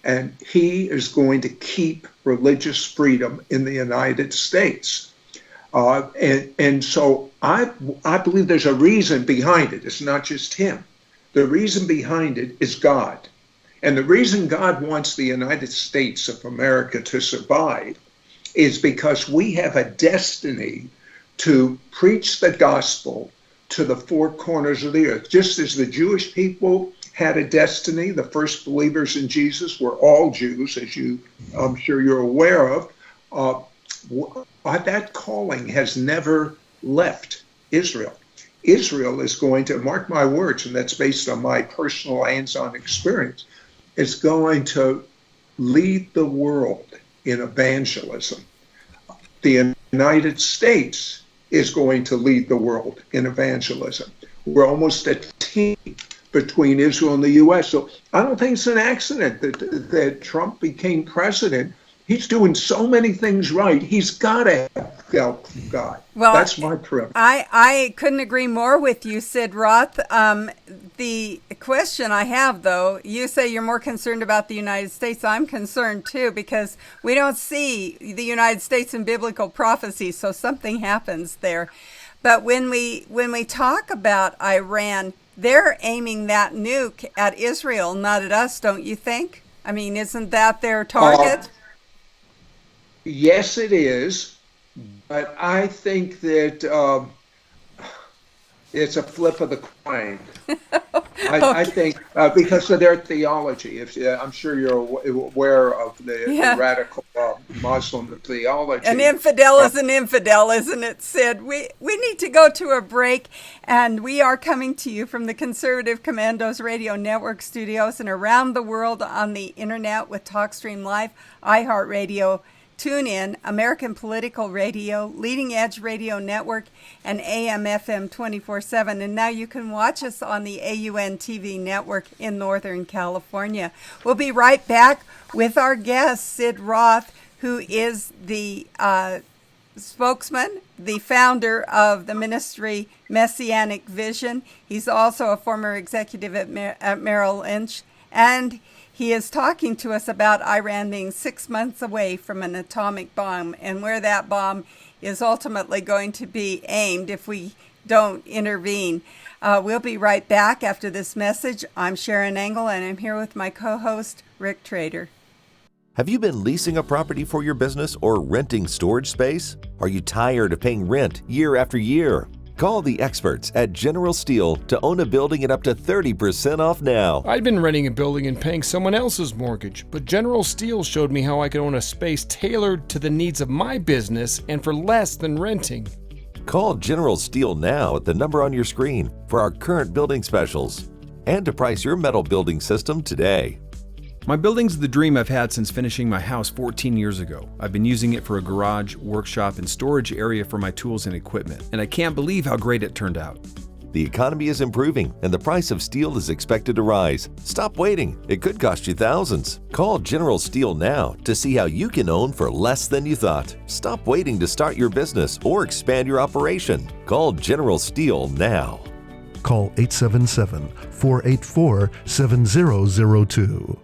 and he is going to keep religious freedom in the United States. And so I believe there's a reason behind it. It's not just him. The reason behind it is God. And the reason God wants the United States of America to survive is because we have a destiny to preach the gospel to the four corners of the earth. Just as the Jewish people had a destiny, the first believers in Jesus were all Jews, as I'm sure you're aware of. that calling has never left Israel. Israel is going to, mark my words, and that's based on my personal hands-on experience, is going to lead the world in evangelism. The United States is going to lead the world in evangelism. We're almost a team between Israel and the U.S. So I don't think it's an accident that Trump became president. He's doing so many things right. He's got to have help from God.
Well,
that's my premise.
I couldn't agree more with you, Sid Roth. The question I have, though, you say you're more concerned about the United States. I'm concerned, too, because we don't see the United States in biblical prophecy, so something happens there. But when we talk about Iran, they're aiming that nuke at Israel, not at us, don't you think? I mean, isn't that their target?
Yes, it is, but I think that it's a flip of the coin. I think because of their theology. I'm sure you're aware of the radical Muslim theology.
An infidel is an infidel, isn't it, Sid? We need to go to a break, and we are coming to you from the Conservative Commandos Radio Network studios and around the world on the internet with TalkStream Live, iHeartRadio, TuneIn, American Political Radio, Leading Edge Radio Network, and AM/FM 24/7. And now you can watch us on the AUN TV network in Northern California. We'll be right back with our guest, Sid Roth, who is the spokesman, the founder of the ministry Messianic Vision. He's also a former executive at Merrill Lynch, and he is talking to us about Iran being 6 months away from an atomic bomb and where that bomb is ultimately going to be aimed if we don't intervene. We'll be right back after this message. I'm Sharron Angle, and I'm here with my co-host, Rick Trader.
Have you been leasing a property for your business or renting storage space? Are you tired of paying rent year after year? Call the experts at General Steel to own a building at up to 30% off now.
I'd been renting a building and paying someone else's mortgage, but General Steel showed me how I could own a space tailored to the needs of my business and for less than renting.
Call General Steel now at the number on your screen for our current building specials and to price your metal building system today.
My building's the dream I've had since finishing my house 14 years ago. I've been using it for a garage, workshop, and storage area for my tools and equipment, and I can't believe how great it turned out.
The economy is improving and the price of steel is expected to rise. Stop waiting. It could cost you thousands. Call General Steel now to see how you can own for less than you thought. Stop waiting to start your business or expand your operation. Call General Steel now.
Call 877-484-7002.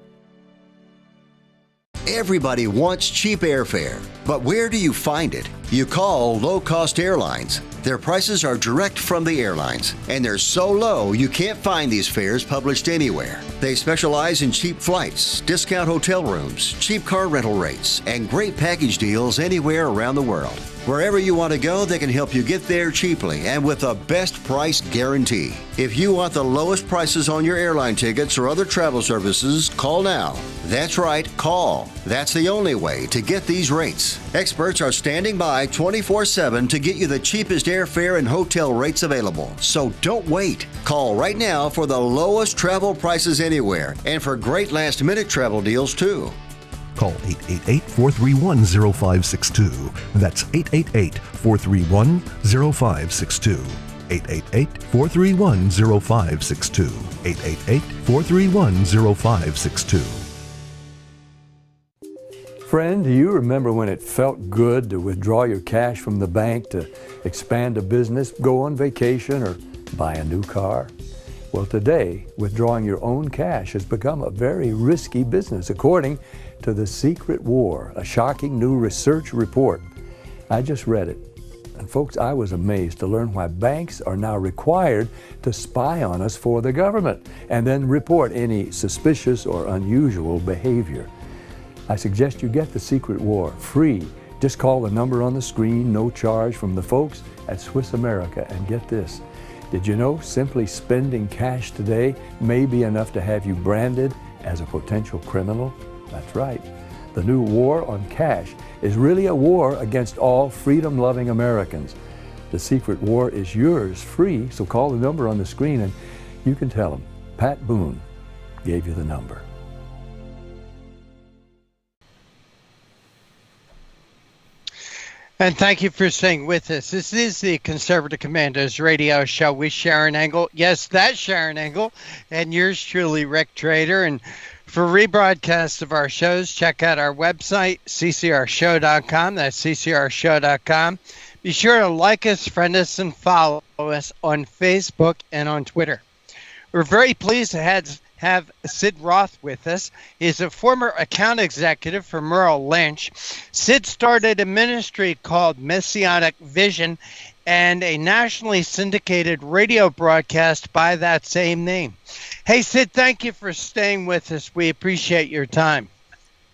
Everybody wants cheap airfare, but where do you find it? You call low-cost airlines. Their prices are direct from the airlines, and they're so low you can't find these fares published anywhere. They specialize in cheap flights, discount hotel rooms, cheap car rental rates, and great package deals anywhere around the world. Wherever you want to go, they can help you get there cheaply and with a best price guarantee. If you want the lowest prices on your airline tickets or other travel services, call now. That's right, call. That's the only way to get these rates. Experts are standing by 24/7 to get you the cheapest airfare and hotel rates available. So don't wait. Call right now for the lowest travel prices anywhere and for great last-minute travel deals too.
Call 888-431-0562. That's 888-431-0562. 888-431-0562. 888-431-0562.
Friend, do you remember when it felt good to withdraw your cash from the bank to expand a business, go on vacation, or buy a new car? Well, today, withdrawing your own cash has become a very risky business, according to The Secret War, a shocking new research report. I just read it. And folks, I was amazed to learn why banks are now required to spy on us for the government and then report any suspicious or unusual behavior. I suggest you get The Secret War free. Just call the number on the screen, no charge, from the folks at Swiss America. And get this, did you know simply spending cash today may be enough to have you branded as a potential criminal? That's right. The new war on cash is really a war against all freedom-loving Americans. The secret war is yours free, so call the number on the screen and you can tell them Pat Boone gave you the number.
And thank you for staying with us. This is the Conservative Commandos radio show with Sharron Angle. Yes, that's Sharron Angle. And yours truly, Rick Trader. And for rebroadcasts of our shows, check out our website, ccrshow.com. That's ccrshow.com. Be sure to like us, friend us, and follow us on Facebook and on Twitter. We're very pleased to have Sid Roth with us. He's a former account executive for Merrill Lynch. Sid started a ministry called Messianic Vision and a nationally syndicated radio broadcast by that same name. Hey, Sid, thank you for staying with us. We appreciate your time.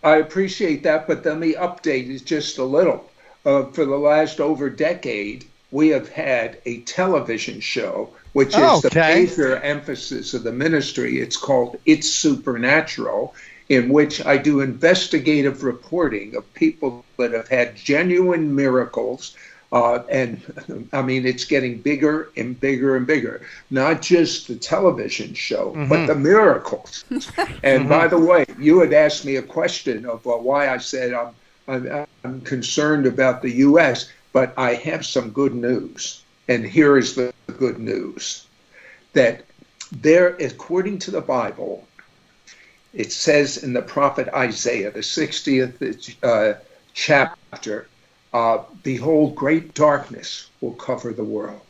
I appreciate that, but let me update it just a little. For the last over decade, we have had a television show, which is the major emphasis of the ministry. It's called It's Supernatural, in which I do investigative reporting of people that have had genuine miracles. And I mean, it's getting bigger and bigger and bigger. Not just the television show, but the miracles. And by the way, you had asked me a question of why I said I'm concerned about the U.S., but I have some good news. And here is the good news. That there, according to the Bible, it says in the prophet Isaiah, the 60th chapter, behold, great darkness will cover the world.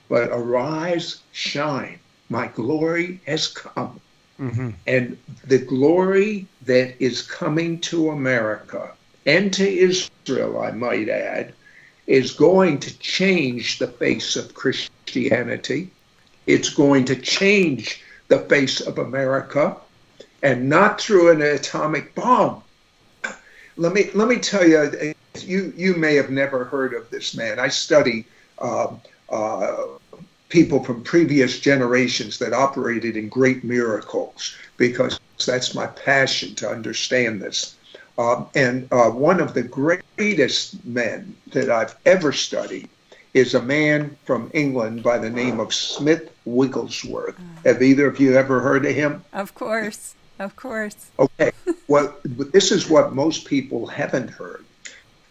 But arise, shine, my glory has come. And the glory that is coming to America and to Israel, I might add, is going to change the face of Christianity. It's going to change the face of America, and not through an atomic bomb. Let me tell you, you may have never heard of this man. I study people from previous generations that operated in great miracles, because that's my passion to understand this. And one of the greatest men that I've ever studied is a man from England by the name of Smith Wigglesworth. Have either of you ever heard of him?
Of course. Of course.
Okay. Well, this is what most people haven't heard.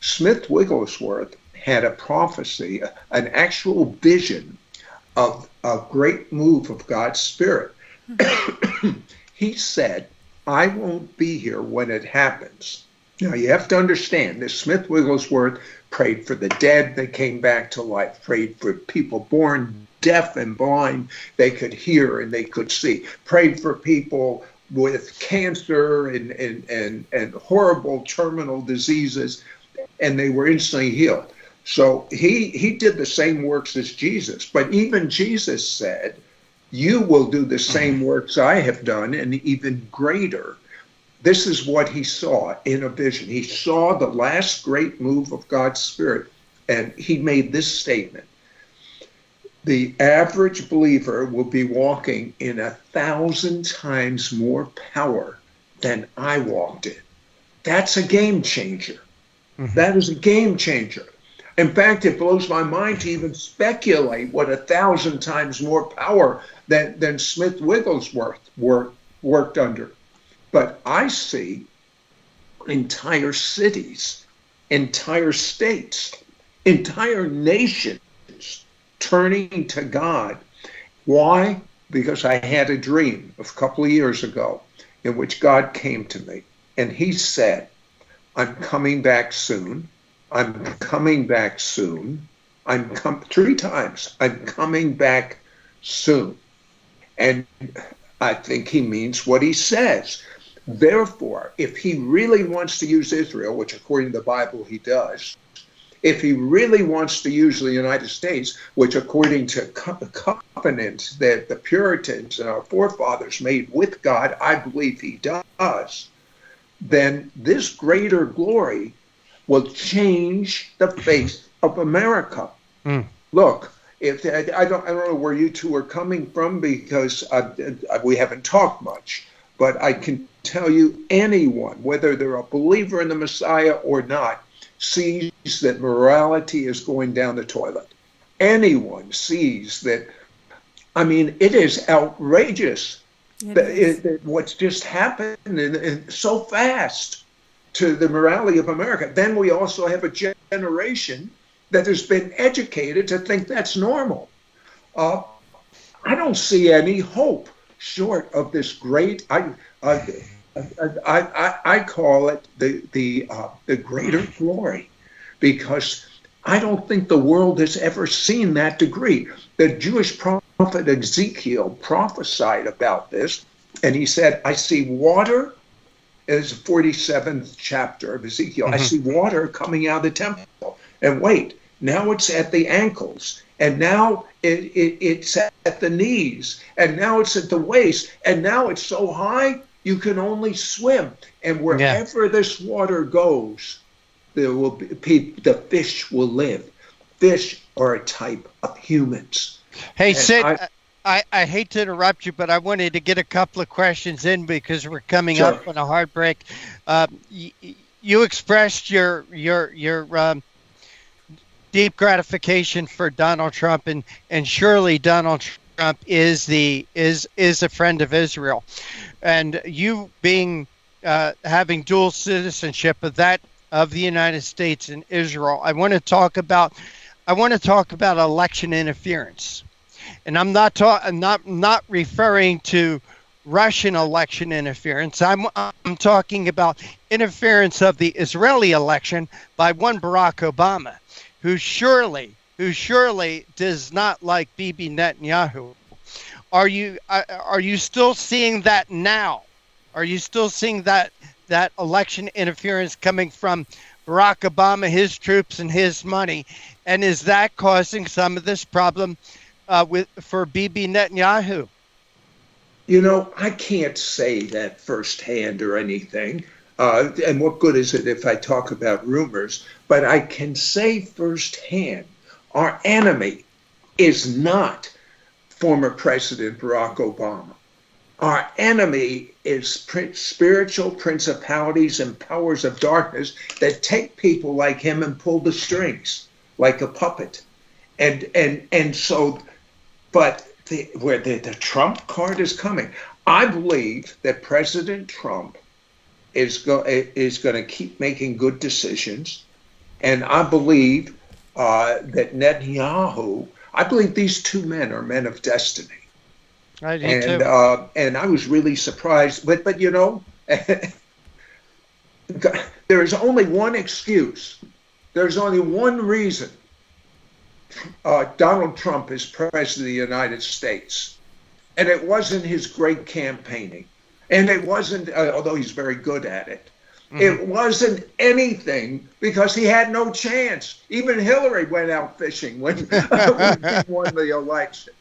Smith Wigglesworth had a prophecy, an actual vision of a great move of God's Spirit. He said, I won't be here when it happens. Now, you have to understand, this Smith Wigglesworth prayed for the dead that came back to life, prayed for people born deaf and blind, they could hear and they could see, prayed for people with cancer and horrible terminal diseases, and they were instantly healed. So he did the same works as Jesus, but even Jesus said, you will do the same works I have done and even greater. This is what he saw in a vision. He saw the last great move of God's Spirit, and he made this statement. The average believer will be walking in 1,000 times more power than I walked in. That's a game changer. That is a game changer. In fact, it blows my mind to even speculate what 1,000 times more power than Smith Wigglesworth worked under. But I see entire cities, entire states, entire nations turning to God. Why? Because I had a dream a couple of years ago in which God came to me and he said, I'm coming back soon. I'm coming back soon. Three times. I'm coming back soon. And I think he means what he says. Therefore, if he really wants to use Israel, which according to the Bible he does, if he really wants to use the United States, which according to covenants that the Puritans and our forefathers made with God, I believe he does, then this greater glory will change the face of America. Look, if I don't know where you two are coming from, because we haven't talked much, but I can tell you anyone, whether they're a believer in the Messiah or not, sees that morality is going down the toilet. Anyone sees that. I mean, it is outrageous that what's just happened and so fast to the morality of America. Then we also have a generation that has been educated to think that's normal. I don't see any hope short of this great. I call it the greater glory, because I don't think the world has ever seen that degree. The Jewish prophet Ezekiel prophesied about this, and he said, I see water, is the 47th chapter of Ezekiel, I see water coming out of the temple. And wait, now it's at the ankles, and now it's at the knees, and now it's at the waist, and now it's so high you can only swim. And wherever this water goes, there will be, the fish will live. Fish are a type of humans.
Hey, Sid, I hate to interrupt you, but I wanted to get a couple of questions in because we're coming up on a hard break. You expressed your deep gratification for Donald Trump, and surely Donald Trump is a friend of Israel, and you being having dual citizenship of the United States and Israel. I want to talk about election interference, and I'm not referring to Russian election interference. I'm talking about interference of the Israeli election by one Barack Obama, who surely does not like Bibi Netanyahu. Are you still seeing that now? Are you still seeing that election interference coming from Barack Obama, his troops, and his money? And is that causing some of this problem for Bibi Netanyahu?
You know, I can't say that firsthand or anything. And what good is it if I talk about rumors? But I can say firsthand, our enemy is not former President Barack Obama. Our enemy is spiritual principalities and powers of darkness that take people like him and pull the strings like a puppet. And so, but where the Trump card is coming, I believe that President Trump is going to keep making good decisions. And I believe that Netanyahu, I believe these two men are men of destiny.
I do too.
And I was really surprised. But you know, there is only one excuse. There's only one reason Donald Trump is president of the United States. And it wasn't his great campaigning. And it wasn't, although he's very good at it, it wasn't anything because he had no chance. Even Hillary went out fishing when he won the election.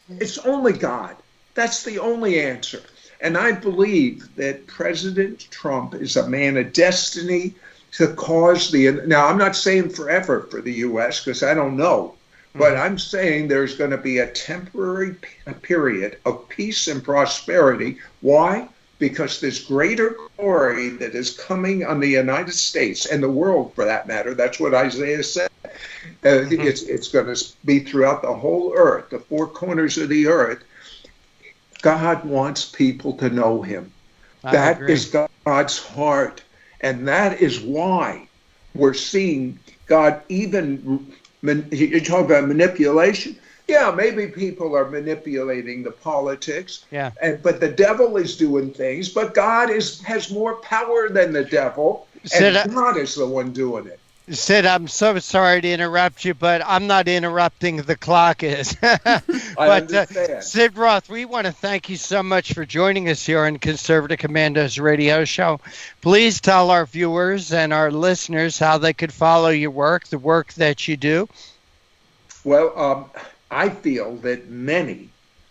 It's only God. That's the only answer. And I believe that President Trump is a man of destiny to cause now I'm not saying forever for the U.S. because I don't know, but I'm saying there's going to be a temporary period of peace and prosperity. Why? Because this greater glory that is coming on the United States and the world, for that matter, that's what Isaiah said. It's going to be throughout the whole earth, the four corners of the earth. God wants people to know him. That is God's heart. And that is why we're seeing God even, you talk about manipulation. Yeah, maybe people are manipulating the politics.
Yeah.
But the devil is doing things, but God has more power than the devil. And God is the one doing it.
Sid, I'm so sorry to interrupt you, but I'm not interrupting. The clock is.
I understand.
Sid Roth, we want to thank you so much for joining us here on Conservative Commandos Radio Show. Please tell our viewers and our listeners how they could follow your work, the work that you do.
Well, I feel that many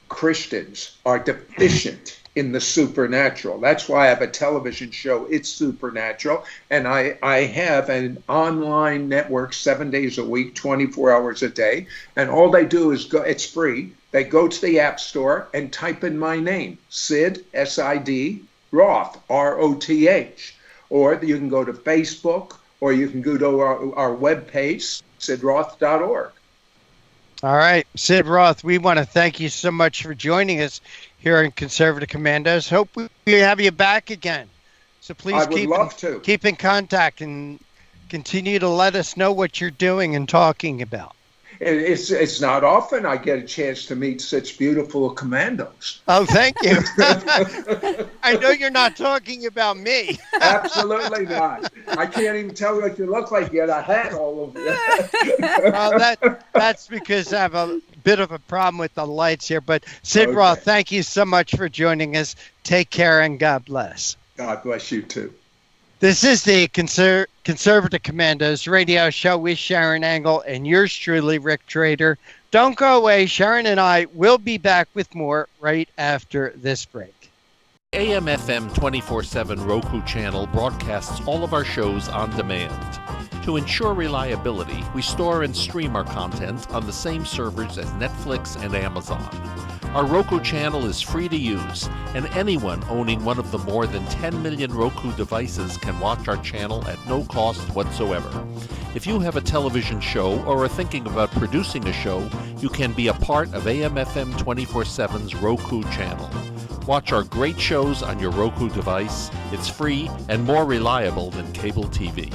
Christians are deficient in the supernatural. That's why I have a television show, It's Supernatural, and I have an online network 7 days a week, 24 hours a day, and all they do is go, it's free, they go to the App Store and type in my name, Sid, S-I-D, Roth, R-O-T-H. Or you can go to Facebook, or you can go to our webpage, sidroth.org.
All right, Sid Roth, we want to thank you so much for joining us here in Conservative Commandos. Hope we have you back again. So please keep in contact and continue to let us know what you're doing and talking about.
It's not often I get a chance to meet such beautiful commandos.
Oh, thank you. I know you're not talking about me.
Absolutely not. I can't even tell you what you look like yet. I had all of you.
Well, that's because I have a bit of a problem with the lights here. But Sid Roth, thank you so much for joining us. Take care and God bless.
God bless you too.
This is the Conservative Commandos radio show with Sharron Angle and yours truly, Rick Trader. Don't go away. Sharron and I will be back with more right after this break.
AM/FM 24/7 Roku channel broadcasts all of our shows on demand. To ensure reliability, we store and stream our content on the same servers as Netflix and Amazon. Our Roku channel is free to use, and anyone owning one of the more than 10 million Roku devices can watch our channel at no cost whatsoever. If you have a television show or are thinking about producing a show, you can be a part of AM/FM 24/7's Roku channel. Watch our great shows on your Roku device. It's free and more reliable than cable TV.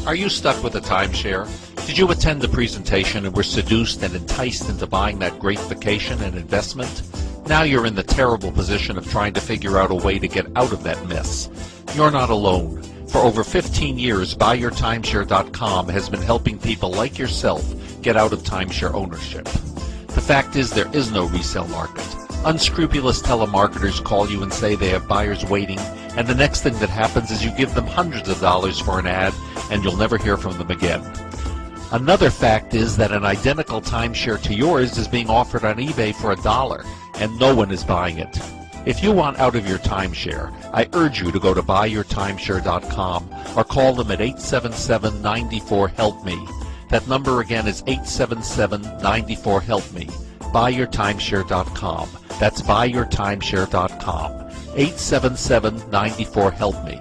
Are you stuck with a timeshare? Did you attend the presentation and were seduced and enticed into buying that great vacation and investment? Now you're in the terrible position of trying to figure out a way to get out of that mess. You're not alone. For over 15 years, BuyYourTimeshare.com has been helping people like yourself get out of timeshare ownership. The fact is there is no resale market. Unscrupulous telemarketers call you and say they have buyers waiting, and the next thing that happens is you give them hundreds of dollars for an ad and you'll never hear from them again. Another fact is that an identical timeshare to yours is being offered on eBay for $1 and no one is buying it. If you want out of your timeshare, I urge you to go to buyyourtimeshare.com or call them at 877-94-HELP-ME. That number again is 877-94-HELP-ME. Buyyourtimeshare.com. That's buyyourtimeshare.com. 877-94-HELP-ME.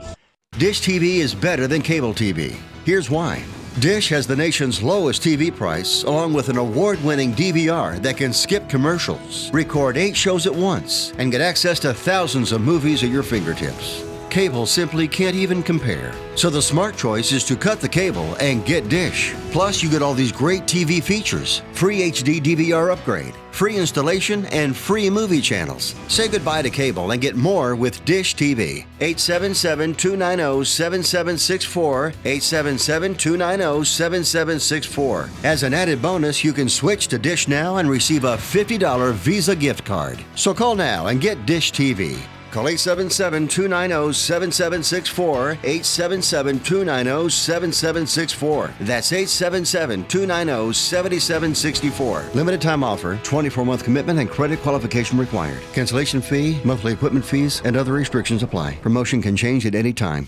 Dish TV is better than cable TV. Here's why. Dish has the nation's lowest TV price, along with an award-winning DVR that can skip commercials, record 8 shows at once, and get access to thousands of movies at your fingertips. Cable simply can't even compare. So the smart choice is to cut the cable and get Dish. Plus, you get all these great TV features, free HD DVR upgrade, free installation, and free movie channels. Say goodbye to cable and get more with Dish TV. 877-290-7764, 877-290-7764. As an added bonus, you can switch to Dish now and receive a $50 Visa gift card. So call now and get Dish TV. Call 877-290-7764, 877-290-7764. That's 877-290-7764. Limited time offer, 24-month commitment and credit qualification required. Cancellation fee, monthly equipment fees, and other restrictions apply. Promotion can change at any time.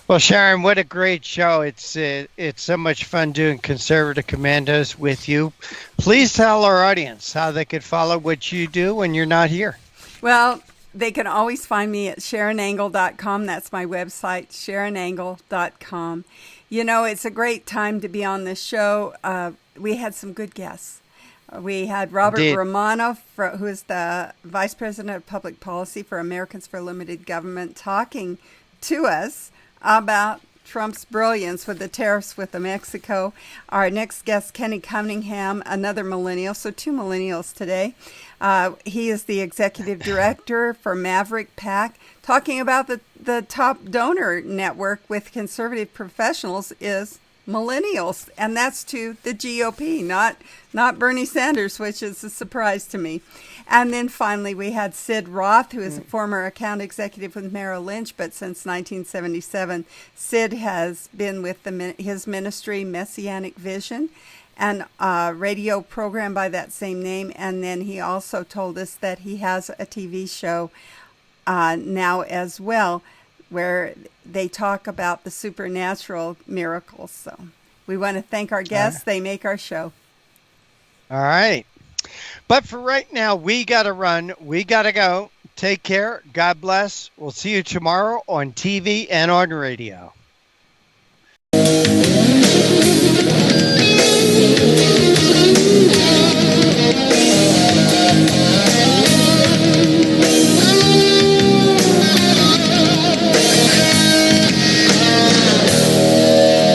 Well, Sharron, what a great show. It's so much fun doing Conservative Commandos with you. Please tell our audience how they could follow what you do when you're not here.
Well, they can always find me at SharronAngle.com. That's my website, SharronAngle.com. You know, it's a great time to be on this show. We had some good guests. We had Robert Romano, who is the Vice President of Public Policy for Americans for Limited Government, talking to us about Trump's brilliance with the tariffs with Mexico. Our next guest, Kenny Cunningham, another millennial, so 2 millennials today. He is the executive director for Maverick PAC. Talking about the top donor network with conservative professionals is millennials, and that's to the GOP, not Bernie Sanders, which is a surprise to me. And then finally, we had Sid Roth, who is a former account executive with Merrill Lynch, but since 1977, Sid has been with his ministry, Messianic Vision, and a radio program by that same name. And then he also told us that he has a TV show now as well, where they talk about the supernatural miracles. So we want to thank our guests. They make our show.
All right. But for right now, we got to run. We got to go. Take care. God bless. We'll see you tomorrow on TV and on radio.